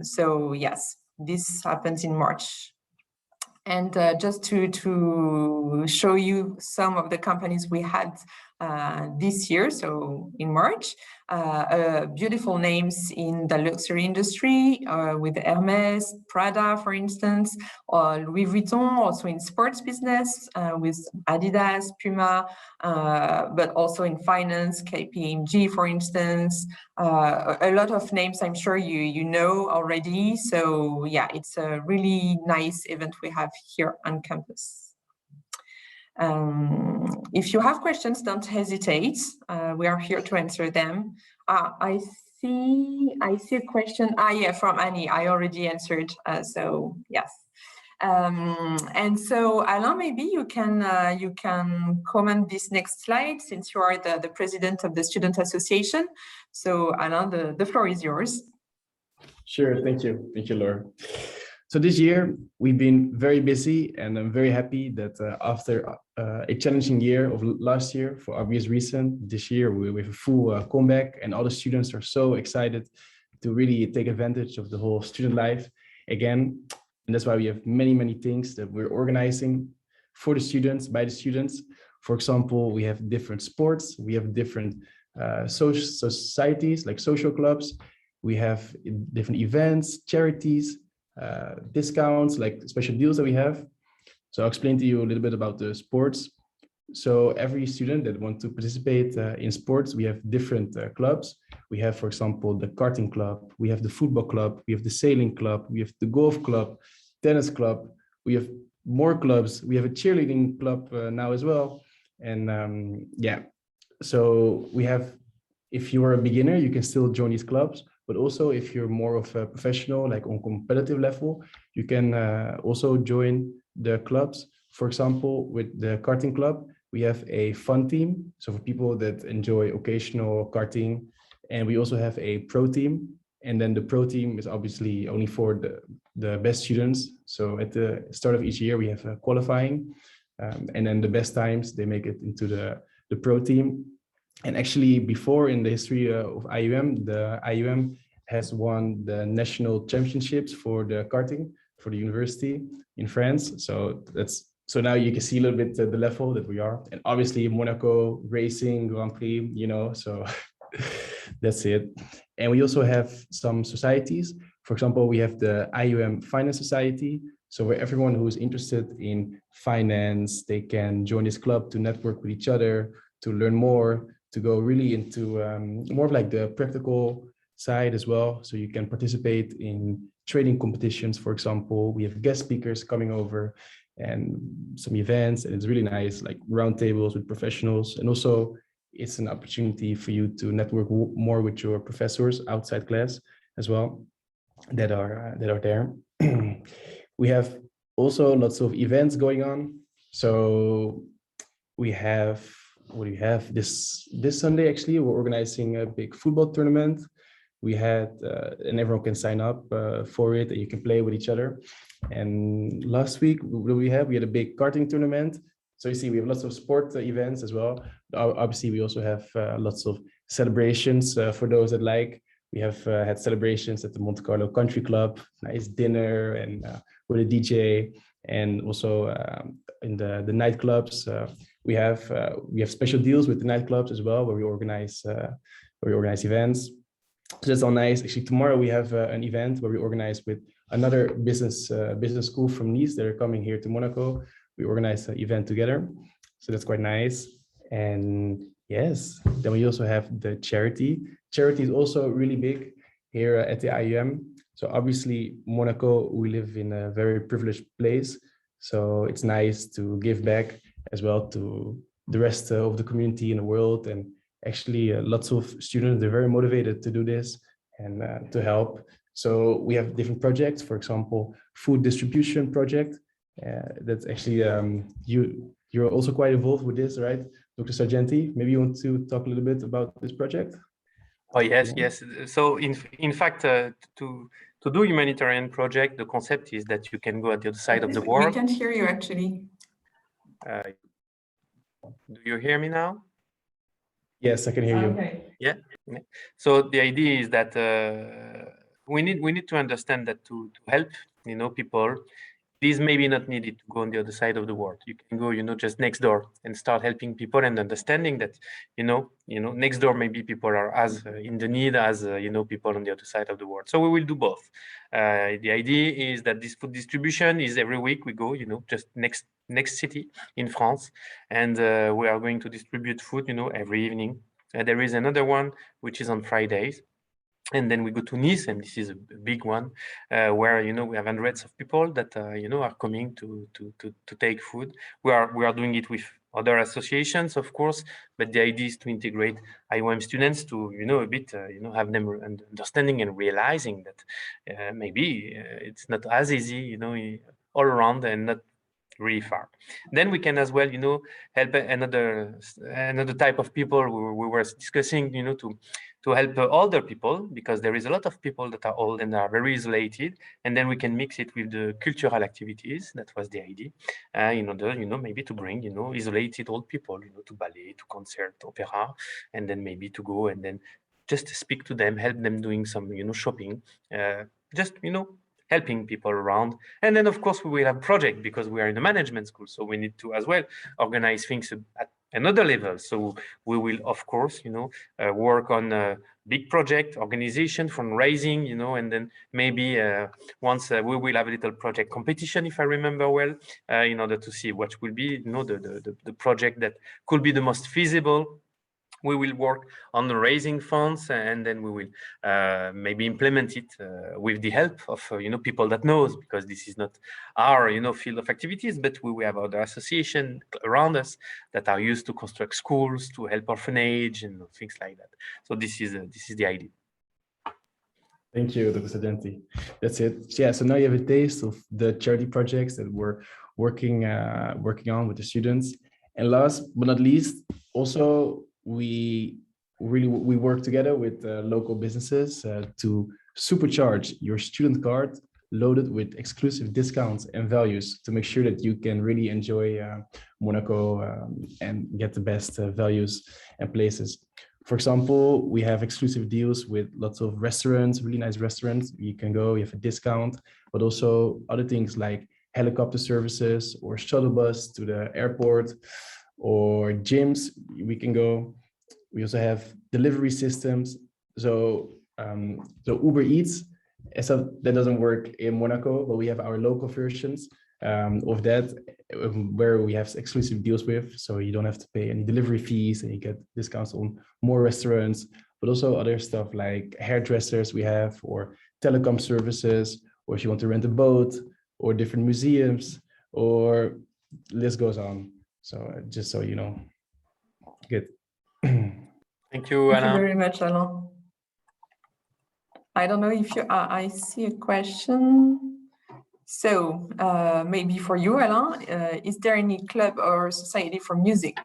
So yes, this happens in March. And just to show you some of the companies we had this year, so in March. Beautiful names in the luxury industry with Hermès, Prada, for instance, or Louis Vuitton, also in sports business with Adidas, Puma, but also in finance, KPMG, for instance. A lot of names I'm sure you know already. So yeah, it's a really nice event we have here on campus. If you have questions, don't hesitate. We are here to answer them. I see a question. Yeah, from Annie. I already answered. So yes. And so Alain, maybe you can comment this next slide since you are the president of the Student Association. So Alain, the floor is yours. Sure, thank you, Laura. So this year we've been very busy, and I'm very happy that after a challenging year of last year, for obvious reason, this year we have a full comeback, and all the students are so excited to really take advantage of the whole student life again. And that's why we have many things that we're organizing for the students, by the students. For example, we have different sports, we have different social societies like social clubs, we have different events, charities, discounts, like special deals that we have. So I'll explain to you a little bit about the sports. So every student that wants to participate in sports, we have different clubs. We have, for example, the karting club, we have the football club, we have the sailing club, we have the golf club, tennis club, we have more clubs, we have a cheerleading club now as well. And yeah, so we have, if you are a beginner, you can still join these clubs, but also if you're more of a professional, like on competitive level, you can also join the clubs. For example, with the karting club, we have a fun team. So for people that enjoy occasional karting, and we also have a pro team. And then the pro team is obviously only for the best students. So at the start of each year, we have a qualifying. And then the best times, they make it into the pro team. And actually, before in the history of IUM, the IUM has won the national championships for the karting for the university in France. So now you can see a little bit the level that we are. And obviously Monaco Racing Grand Prix, you know, so that's it. And we also have some societies. For example, we have the IUM Finance Society. So where everyone who is interested in finance, they can join this club to network with each other, to learn more, to go really into more of like the practical side as well. So you can participate in trading competitions, for example. We have guest speakers coming over and some events, and it's really nice, like roundtables with professionals. And also it's an opportunity for you to network more with your professors outside class as well that are there. We have also lots of events going on. So we have, what do we have? This Sunday, actually, we're organizing a big football tournament. We had, and everyone can sign up for it, and you can play with each other. And last week, we had a big karting tournament. So you see, we have lots of sport events as well. Obviously, we also have lots of celebrations for those that like. We have had celebrations at the Monte Carlo Country Club, nice dinner, and with a DJ, and also in the nightclubs. We have special deals with the nightclubs as well, where we organize events. So that's all nice. Actually, tomorrow we have an event where we organize with another business school from Nice. They're coming here to Monaco. We organize an event together. So that's quite nice. And yes, then we also have the charity. Charity is also really big here at the IUM. So obviously, Monaco, we live in a very privileged place. So it's nice to give back as well to the rest of the community in the world. And actually, lots of students, they're very motivated to do this and to help. So we have different projects, for example, food distribution project. That's actually, you're also quite involved with this, right? Dr. Sargenti, maybe you want to talk a little bit about this project? Oh, yes, yes. So in fact, to do humanitarian project, the concept is that you can go at the other side of the world. We can't hear you, actually. Do you hear me now? Yes, I can hear you. Okay. Yeah. So the idea is that we need to understand that to help, people, It is maybe not needed to go on the other side of the world. You can go, just next door and start helping people and understanding that, next door maybe people are as in the need as people on the other side of the world. So we will do both. The idea is that this food distribution is every week we go, just next city in France, and we are going to distribute food, every evening. There is another one which is on Fridays. And then we go to Nice, and this is a big one, where we have hundreds of people that are coming to take food. We are doing it with other associations, of course, but the idea is to integrate IEM students to a bit have them understanding and realizing that maybe it's not as easy all around and not really far. Then we can as well help another type of people we were discussing to help older people, because there is a lot of people that are old and are very isolated, and then we can mix it with the cultural activities. That was the idea, in order maybe to bring isolated old people to ballet, to concert, opera, and then maybe to go and then just speak to them, help them doing some shopping, just helping people around. And then of course we will have project, because we are in a management school, so we need to as well organize things at another level. So we will of course work on a big project, organization, fundraising, and then maybe once we will have a little project competition, if I remember well, in order to see what will be the project that could be the most feasible. We will work on raising funds, and then we will maybe implement it with the help of people that knows, because this is not our field of activities, but we will have other associations around us that are used to construct schools, to help orphanage and things like that. So this is the idea. Thank you, Dr. Sedenti. That's it. Yeah, so now you have a taste of the charity projects that we're working on with the students. And last but not least, also we work together with local businesses to supercharge your student card loaded with exclusive discounts and values to make sure that you can really enjoy Monaco and get the best values and places. For example, we have exclusive deals with lots of restaurants, really nice restaurants. You can go, you have a discount, but also other things like helicopter services or shuttle bus to the airport, or gyms we can go. We also have delivery systems. So Uber Eats, that doesn't work in Monaco, but we have our local versions of that, where we have exclusive deals with, so you don't have to pay any delivery fees and you get discounts on more restaurants, but also other stuff like hairdressers we have, or telecom services, or if you want to rent a boat, or different museums, or list goes on. So just so you know. Good. Thank you, Alain. Thank you very much, Alain. I don't know if you, I see a question. So maybe for you, Alain, is there any club or society for music?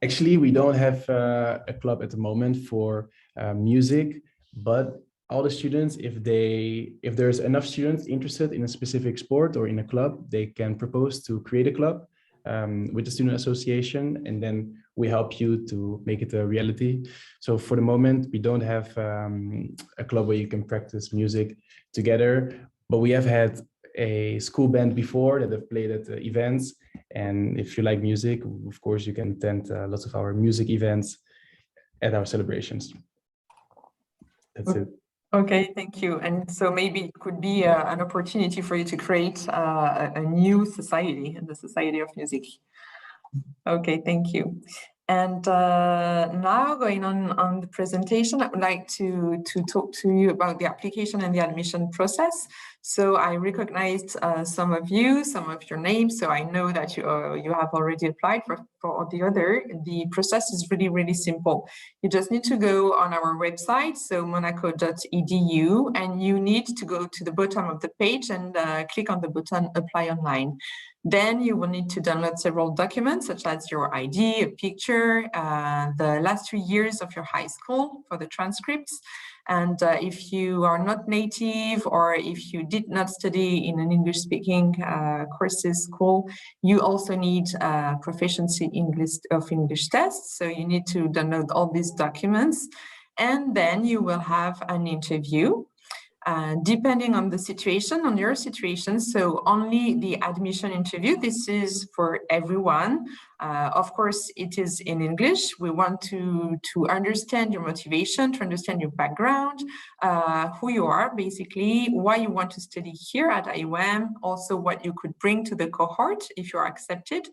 Actually, we don't have a club at the moment for music, but all the students, if there's enough students interested in a specific sport or in a club, they can propose to create a club with the student association, and then we help you to make it a reality. So for the moment, we don't have a club where you can practice music together, but we have had a school band before that have played at events. And if you like music, of course, you can attend lots of our music events at our celebrations. That's it. Okay, thank you. And so maybe it could be an opportunity for you to create a new society, the Society of Music. Okay, thank you. And now going on the presentation, I would like to talk to you about the application and the admission process. So I recognized some of your names, so I know that you have already applied for the other. The process is really, really simple. You just need to go on our website, so monaco.edu, and you need to go to the bottom of the page and click on the button Apply Online. Then you will need to download several documents, such as your ID, a picture, the last 3 years of your high school for the transcripts. And if you are not native, or if you did not study in an English-speaking courses school, you also need proficiency English tests. So you need to download all these documents, and then you will have an interview. depending on the situation, on your situation. So only the admission interview, this is for everyone. Of course, it is in English. We want to understand your motivation, to understand your background, who you are, basically, why you want to study here at IEM, also what you could bring to the cohort if you are accepted.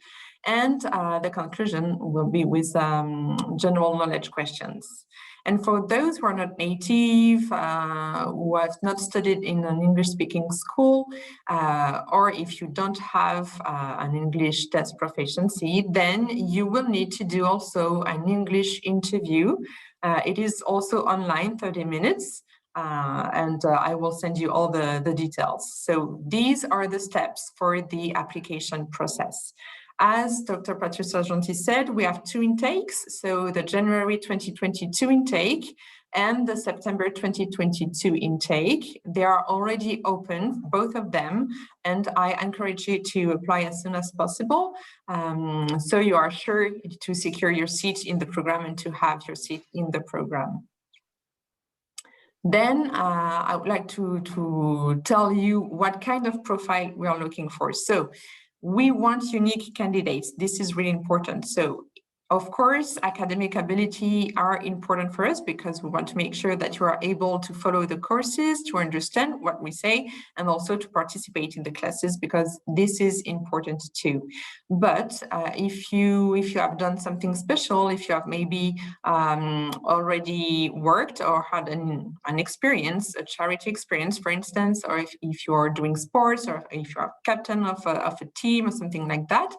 And the conclusion will be with general knowledge questions. And for those who are not native, who have not studied in an English-speaking school, or if you don't have an English test proficiency, then you will need to do also an English interview. It is also online, 30 minutes. And I will send you all the details. So these are the steps for the application process. As Dr. Patricia Jonti said, we have 2 intakes, so the January 2022 intake and the September 2022 intake. They are already open, both of them, and I encourage you to apply as soon as possible, so you are sure to secure your seat in the program and to have your seat in the program. Then I would like to tell you what kind of profile we are looking for. So we want unique candidates. This is really important. So of course, academic ability are important for us because we want to make sure that you are able to follow the courses, to understand what we say, and also to participate in the classes, because this is important too. But if you have done something special, if you have maybe already worked or had an experience, a charity experience, for instance, or if you are doing sports, or if you are captain of a team or something like that,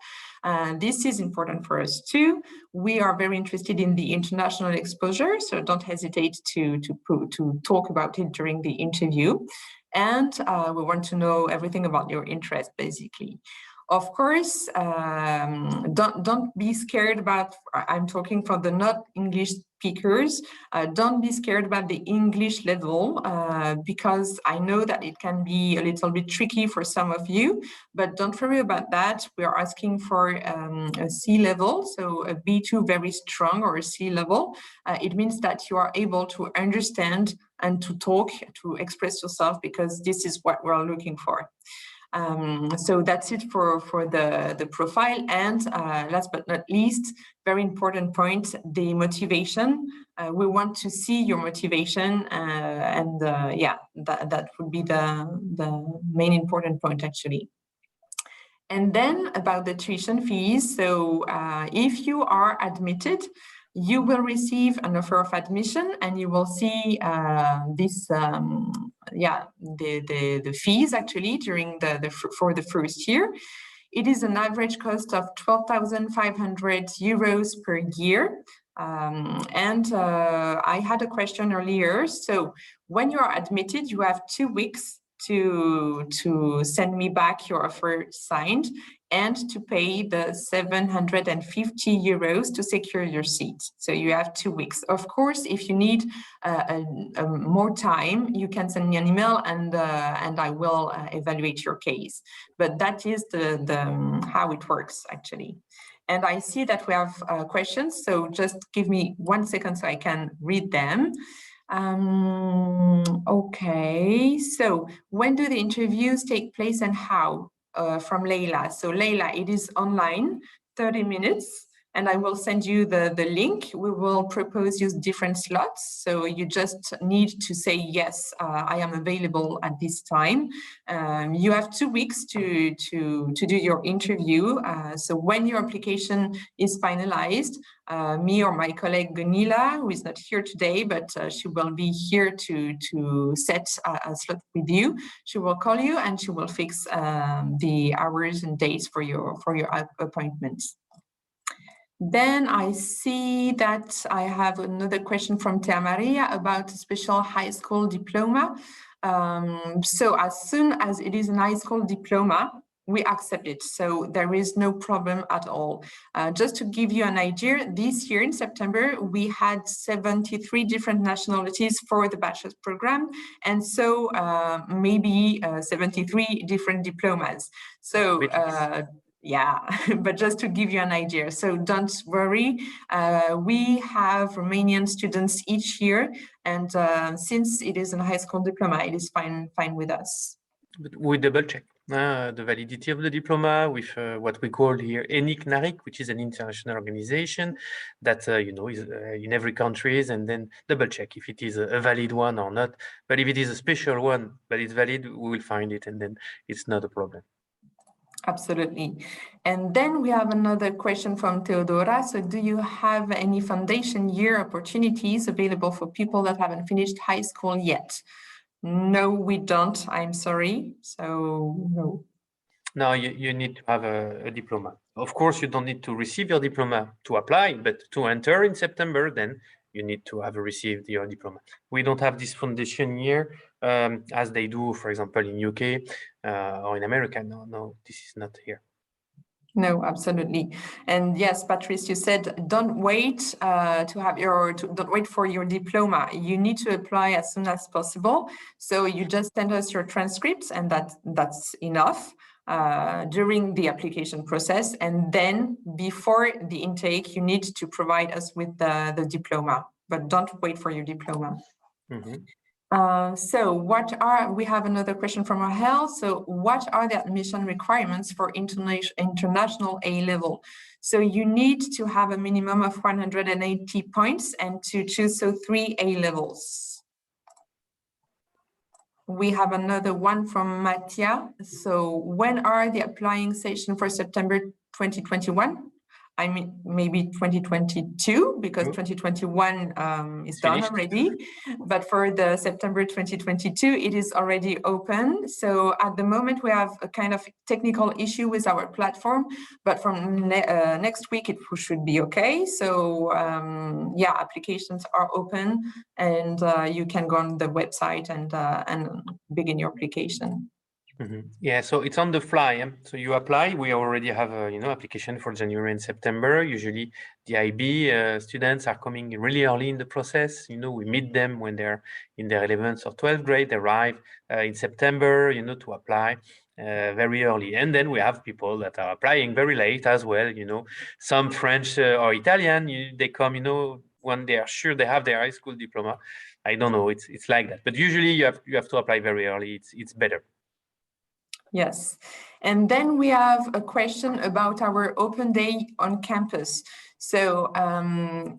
this is important for us too. We are very interested in the international exposure, so don't hesitate to talk about it during the interview. And we want to know everything about your interest, basically. Of course, don't be scared about, I'm talking for the not English speakers, don't be scared about the English level, because I know that it can be a little bit tricky for some of you, but don't worry about that. We are asking for a C level, so a B2 very strong, or a C level. It means that you are able to understand and to talk, to express yourself, because this is what we're looking for. So that's it for the profile. And last but not least, very important point, the motivation. We want to see your motivation, and yeah, that would be the main important point, actually. And then about the tuition fees. So if you are admitted, you will receive an offer of admission, and you will see this, the fees actually during for the first year. It is an average cost of 12,500 euros per year. And I had a question earlier. So when you are admitted, you have 2 weeks to send me back your offer signed and to pay the 750 euros to secure your seat. So you have 2 weeks. Of course, if you need more time, you can send me an email, and I will evaluate your case. But that is the how it works, actually. And I see that we have questions, so just give me 1 second so I can read them. Okay, so when do the interviews take place and how? From Leila. So Leila, it is online, 30 minutes, and I will send you the link. We will propose you different slots, so you just need to say, yes, I am available at this time. You have 2 weeks to do your interview. So when your application is finalized, me or my colleague Gunilla, who is not here today, but she will be here to set a slot with you. She will call you and she will fix the hours and dates for your appointments. Then I see that I have another question from Tia Maria about a special high school diploma. So as soon as it is a high school diploma, we accept it. So there is no problem at all. Just to give you an idea, this year in September, we had 73 different nationalities for the bachelor's program. And so maybe 73 different diplomas. So Yeah, but just to give you an idea. So don't worry. We have Romanian students each year, and since it is a high school diploma, it is fine with us. But we double check the validity of the diploma with what we call here ENIC-NARIC, which is an international organization that is in every country, and then double check if it is a valid one or not. But if it is a special one, but it's valid, we will find it, and then it's not a problem. Absolutely. And then we have another question from Theodora. So do you have any foundation year opportunities available for people that haven't finished high school yet? No, we don't. I'm sorry. So no. No, you need to have a diploma. Of course, you don't need to receive your diploma to apply, but to enter in September, then you need to have received your diploma. We don't have this foundation year as they do, for example, in UK or in America. No, this is not here. No, absolutely. And yes, Patrice, you said don't wait don't wait for your diploma. You need to apply as soon as possible. So you just send us your transcripts, and that's enough during the application process. And then before the intake, you need to provide us with the diploma, but don't wait for your diploma. Mm-hmm. So we have another question from Rahel. So what are the admission requirements for international A-level? So you need to have a minimum of 180 points and to choose 3 A-levels. We have another one from Mattia. So when are the applying session for September 2021? I mean, maybe 2022, because 2021 is done already. But for the September 2022, it is already open. So at the moment, we have a kind of technical issue with our platform, but from next week, it should be okay. So yeah, applications are open, and you can go on the website and begin your application. Mm-hmm. Yeah, so it's on the fly. Yeah? So you apply. We already have a application for January and September. Usually, the IB students are coming really early in the process. We meet them when they're in their 11th or 12th grade. They arrive in September, to apply very early. And then we have people that are applying very late as well. Some French or Italian. They come, when they are sure they have their high school diploma. I don't know. It's like that. But usually, you have to apply very early. It's better. Yes. And then we have a question about our open day on campus. So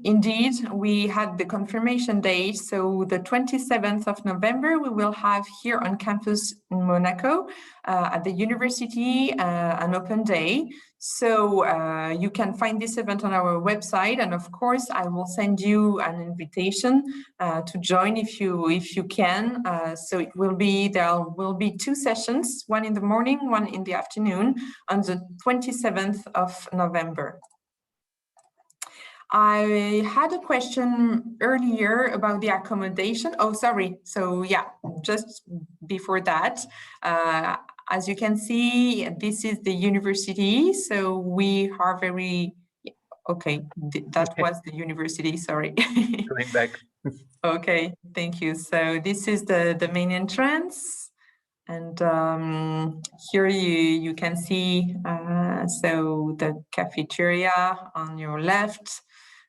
indeed, we had the confirmation date. So the 27th of November, we will have here on campus in Monaco at the university an open day. So you can find this event on our website. And of course, I will send you an invitation to join if you can. So there will be 2 sessions, one in the morning, one in the afternoon on the 27th of November. I had a question earlier about the accommodation. Oh, sorry. So yeah, just before that, as you can see, this is the university. So we are very, okay, that was the university, sorry. Going back. Okay, thank you. So this is the main entrance. And here you can see, so the cafeteria on your left.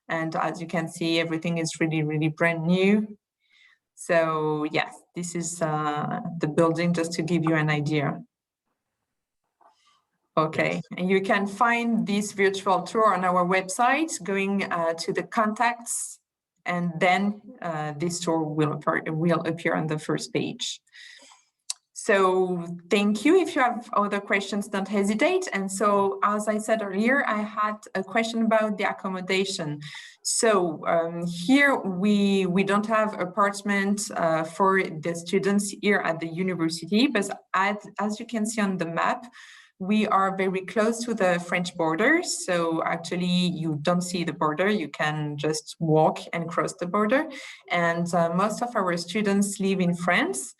And as you can see, everything is really, really brand new. So yes, this is the building, just to give you an idea. Okay, yes. And you can find this virtual tour on our website, going to the contacts, and then this tour will appear on the first page. So thank you. If you have other questions, don't hesitate. And so, as I said earlier, I had a question about the accommodation. So here we don't have apartment for the students here at the university, but as you can see on the map, we are very close to the French border. So actually you don't see the border, you can just walk and cross the border. And most of our students live in France.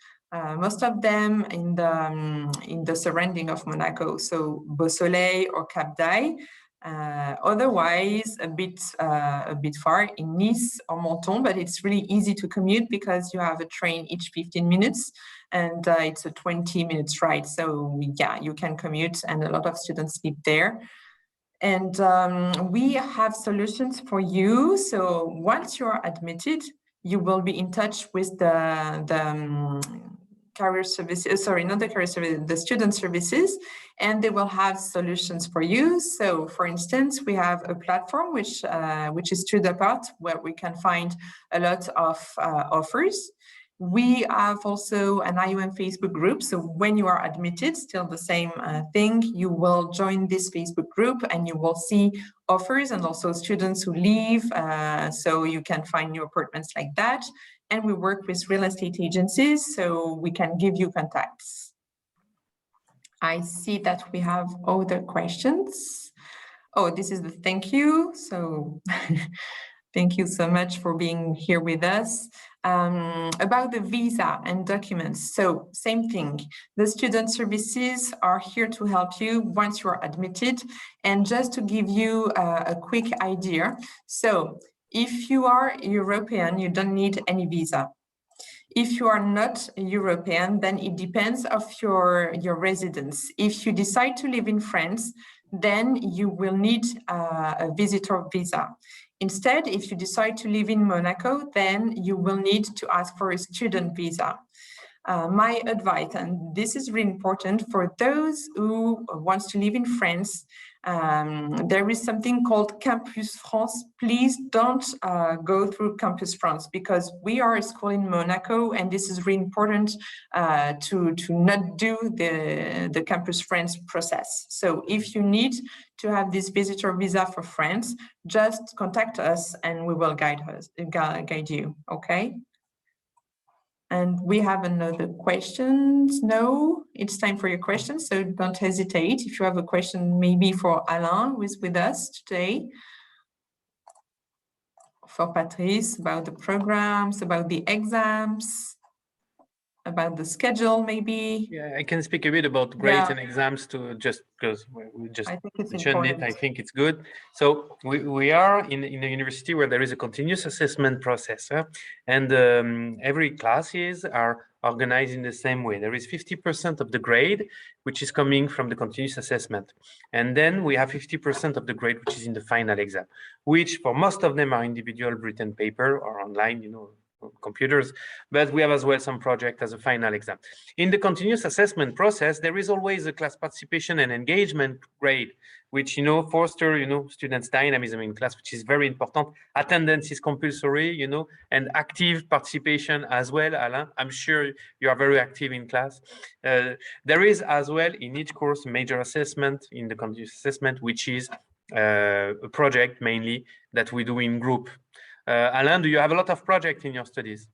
Most of them in the surrounding of Monaco, so Beausoleil or Cap d'Aille. Otherwise, a bit far in Nice or Menton, but it's really easy to commute because you have a train each 15 minutes and it's a 20 minutes ride. So yeah, you can commute and a lot of students live there. And we have solutions for you. So once you're admitted, you will be in touch with the career services, sorry, not the career service, the student services, and they will have solutions for you. So for instance, we have a platform which is StudApart, where we can find a lot of offers. We have also an IEM Facebook group. So when you are admitted, still the same thing, you will join this Facebook group and you will see offers and also students who leave. So you can find new apartments like that. And we work with real estate agencies, so we can give you contacts. I see that we have other questions. Oh, this is the thank you. So thank you so much for being here with us. About the visa and documents, so same thing. The student services are here to help you once you're admitted. And just to give you a quick idea, so if you are European, you don't need any visa. If you are not European, then it depends of your residence. If you decide to live in France, then you will need a visitor visa. Instead, if you decide to live in Monaco, then you will need to ask for a student visa. My advice, and this is really important for those who want to live in France, there is something called Campus France. Please don't go through Campus France because we are a school in Monaco, and this is really important to not do the Campus France process. So if you need to have this visitor visa for France, just contact us and we will guide you, okay? And we have another question. No, it's time for your questions, so don't hesitate. If you have a question, maybe for Alain, who is with us today, for Patrice, about the programs, about the exams, about the schedule, maybe. Yeah, I can speak a bit about grades and exams too, just because we just mentioned it. I think it's good. So we are in a university where there is a continuous assessment process, and every classes are organized in the same way. There is 50% of the grade, which is coming from the continuous assessment. And then we have 50% of the grade, which is in the final exam, which for most of them are individual written paper or online, computers, but we have as well some project as a final exam. In the continuous assessment process, there is always a class participation and engagement grade, which, foster, students' dynamism in class, which is very important. Attendance is compulsory, and active participation as well, Alain. I'm sure you are very active in class. There is as well in each course major assessment in the continuous assessment, which is a project mainly that we do in group. Alain, do you have a lot of projects in your studies?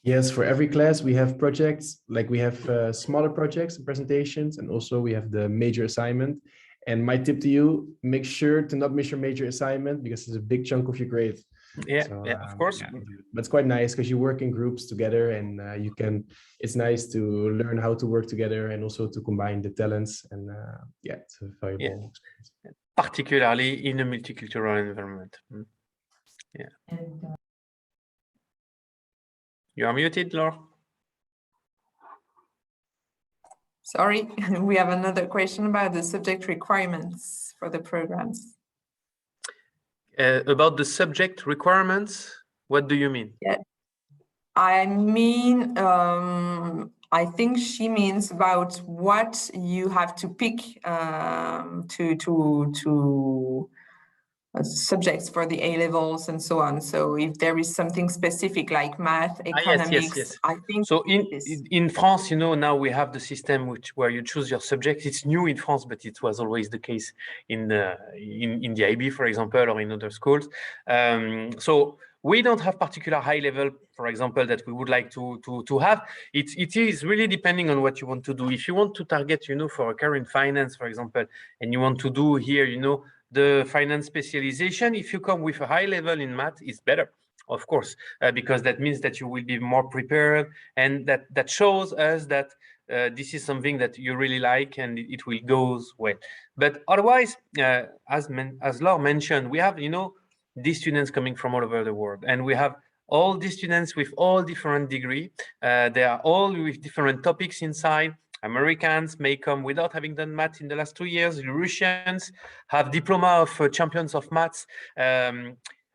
Yes, for every class we have projects, like we have smaller projects and presentations, and also we have the major assignment. And my tip to you, make sure to not miss your major assignment because it's a big chunk of your grade. Yeah, of course. Yeah. But it's quite nice because you work in groups together, and it's nice to learn how to work together and also to combine the talents. And it's a valuable experience. Particularly in a multicultural environment. Yeah. You are muted, Laure. Sorry, we have another question about the subject requirements for the programs. About the subject requirements, what do you mean? Yeah, I mean, I think she means about what you have to pick to subjects for the A levels and so on. So if there is something specific like math, economics, yes. I think. So in France, now we have the system where you choose your subject. It's new in France, but it was always the case in the IB, for example, or in other schools. So we don't have particular high level, for example, that we would like to have. It is really depending on what you want to do. If you want to target, for a career in finance, for example, and you want to do here, the finance specialization, if you come with a high level in math, it's better, of course, because that means that you will be more prepared, and that shows us that this is something that you really like and it will go well. But otherwise, as Laure mentioned, we have, these students coming from all over the world, and we have all these students with all different degree. They are all with different topics inside. Americans may come without having done math in the last 2 years. Russians have diploma of champions of maths.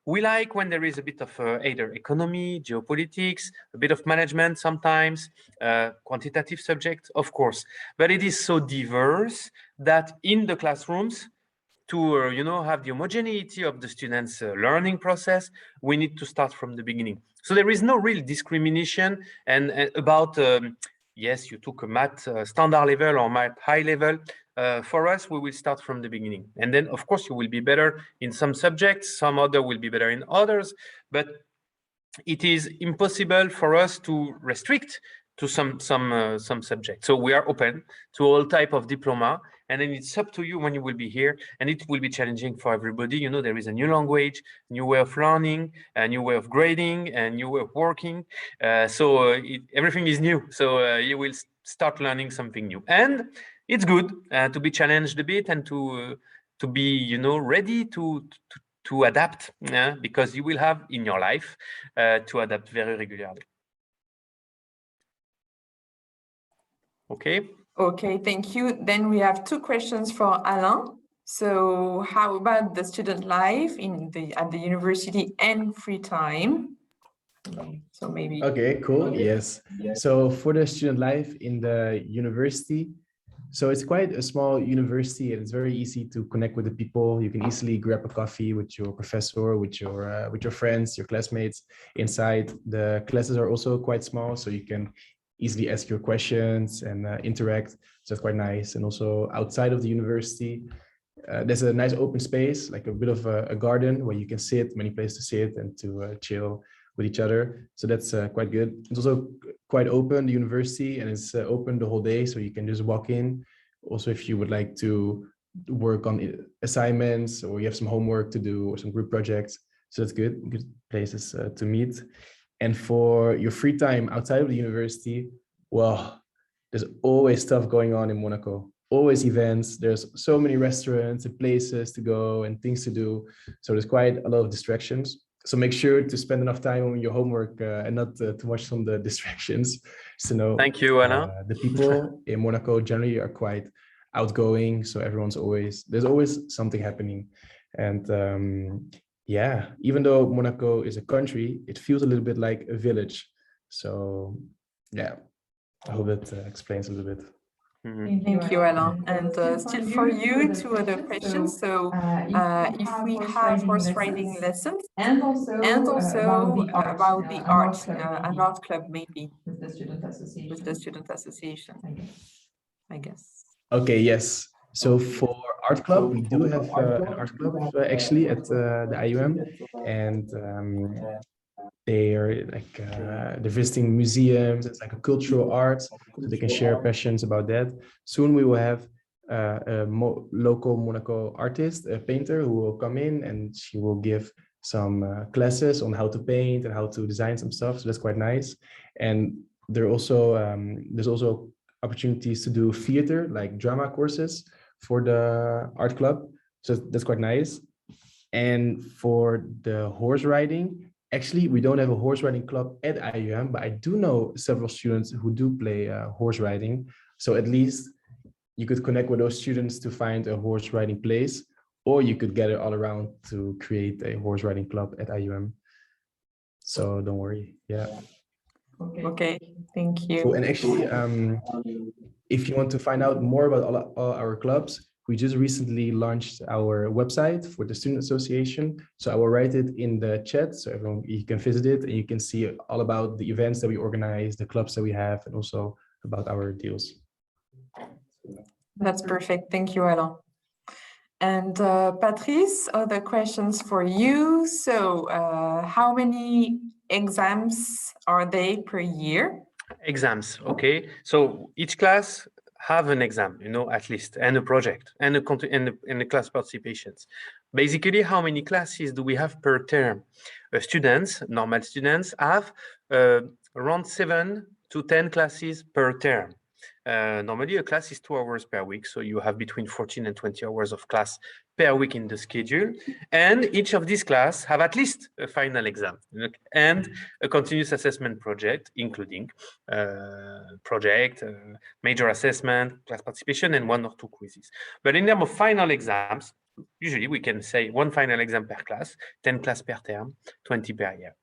We like when there is a bit of either economy, geopolitics, a bit of management sometimes, quantitative subject, of course. But it is so diverse that in the classrooms, to have the homogeneity of the students' learning process, we need to start from the beginning. So there is no real discrimination and about yes, you took a math standard level or math high level. For us, we will start from the beginning. And then, of course, you will be better in some subjects, some other will be better in others, but it is impossible for us to restrict to some subjects. So we are open to all type of diploma, and then it's up to you when you will be here, and it will be challenging for everybody. There is a new language, new way of learning, a new way of grading, a new way of working. Everything is new. So you will start learning something new, and it's good to be challenged a bit and to be ready to adapt, because you will have in your life to adapt very regularly. Okay. Okay, thank you. Then we have 2 questions for Alain. So how about the student life at the university and free time? So maybe. Okay, cool. Yes. So for the student life in the university, so it's quite a small university and it's very easy to connect with the people. You can easily grab a coffee with your professor, with your friends, your classmates inside. The classes are also quite small, so you can easily ask your questions and interact. So that's quite nice. And also outside of the university, there's a nice open space, like a bit of a garden where you can sit, many places to sit and to chill with each other. So that's quite good. It's also quite open, the university, and it's open the whole day. So you can just walk in. Also, if you would like to work on assignments or you have some homework to do or some group projects. So that's good places to meet. And for your free time outside of the university, well, there's always stuff going on in Monaco, always events. There's so many restaurants and places to go and things to do. So there's quite a lot of distractions. So make sure to spend enough time on your homework and not too much on the distractions. So thank you, Alain. The people in Monaco generally are quite outgoing. So there's always something happening. And yeah, even though Monaco is a country, it feels a little bit like a village. So yeah, I hope that explains a little bit. Thank you, Alain. And still for you, 2 other questions. So if we have horse riding lessons and also about the art club, maybe with the student association, I guess. Okay, yes. So for art club, we do have an art club actually at the IUM, and they are like they're visiting museums. It's like a cultural arts, so they can share passions about that. Soon we will have a local Monaco artist, a painter, who will come in and she will give some classes on how to paint and how to design some stuff. So that's quite nice. And there's also opportunities to do theater, like drama courses for the art club. So that's quite nice. And for the horse riding, actually, we don't have a horse riding club at IUM, but I do know several students who do play horse riding. So at least you could connect with those students to find a horse riding place, or you could gather all around to create a horse riding club at IUM. So don't worry. Yeah. Okay, thank you. Cool. And actually, if you want to find out more about all our clubs, we just recently launched our website for the Student Association. So I will write it in the chat so everyone, you can visit it and you can see all about the events that we organize, the clubs that we have, and also about our deals. That's perfect. Thank you, Alain. And Patrice, other questions for you. So how many exams are they per year? Exams, okay. So each class have an exam, at least, and a project, and the class participations. Basically, how many classes do we have per term? Normal students have around 7 to 10 classes per term. Normally, a class is 2 hours per week, so you have between 14 and 20 hours of class per week in the schedule. And each of these classes have at least a final exam and a continuous assessment project, including project, major assessment, class participation, and 1 or 2 quizzes. But in terms of final exams, usually we can say 1 final exam per class, 10 class per term, 20 per year.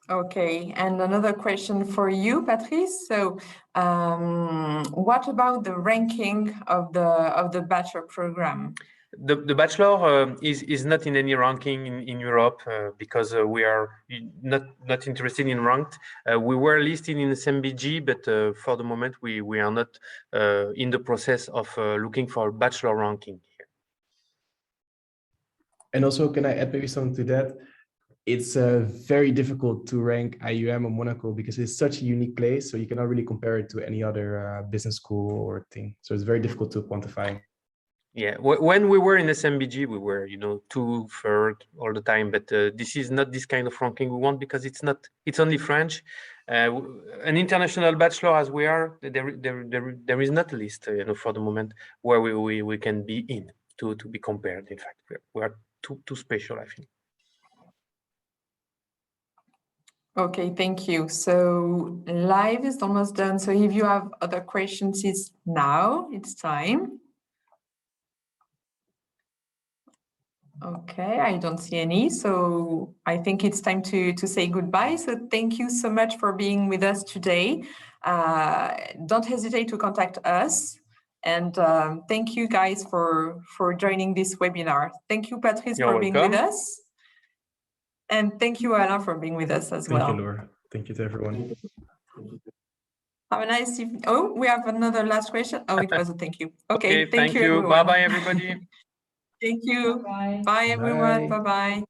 Okay, and another question for you, Patrice. So, what about the ranking of the bachelor program? The bachelor is not in any ranking in Europe because we are not interested in ranked. We were listed in SMBG, but for the moment we are not in the process of looking for bachelor ranking here. And also, can I add maybe something to that? It's very difficult to rank IUM or Monaco because it's such a unique place. So you cannot really compare it to any other business school or thing. So it's very difficult to quantify. Yeah, when we were in SMBG, we were, 2, 3rd all the time. But this is not this kind of ranking we want because it's only French. An international bachelor as we are, there is not a list, for the moment where we can be in to be compared. In fact, we are too special, I think. Okay, thank you. So live is almost done. So if you have other questions, it's time. Okay, I don't see any. So I think it's time to say goodbye. So thank you so much for being with us today. Don't hesitate to contact us. And thank you guys for joining this webinar. Thank you, Patrice, for being with us. And thank you, Alain, for being with us as well. Thank you, Laura. Thank you to everyone. Have a nice evening. Oh, we have another last question. Oh, it was a thank you. Okay, thank you, everyone. Bye-bye, everybody. Thank you. Bye, everyone. Bye-bye.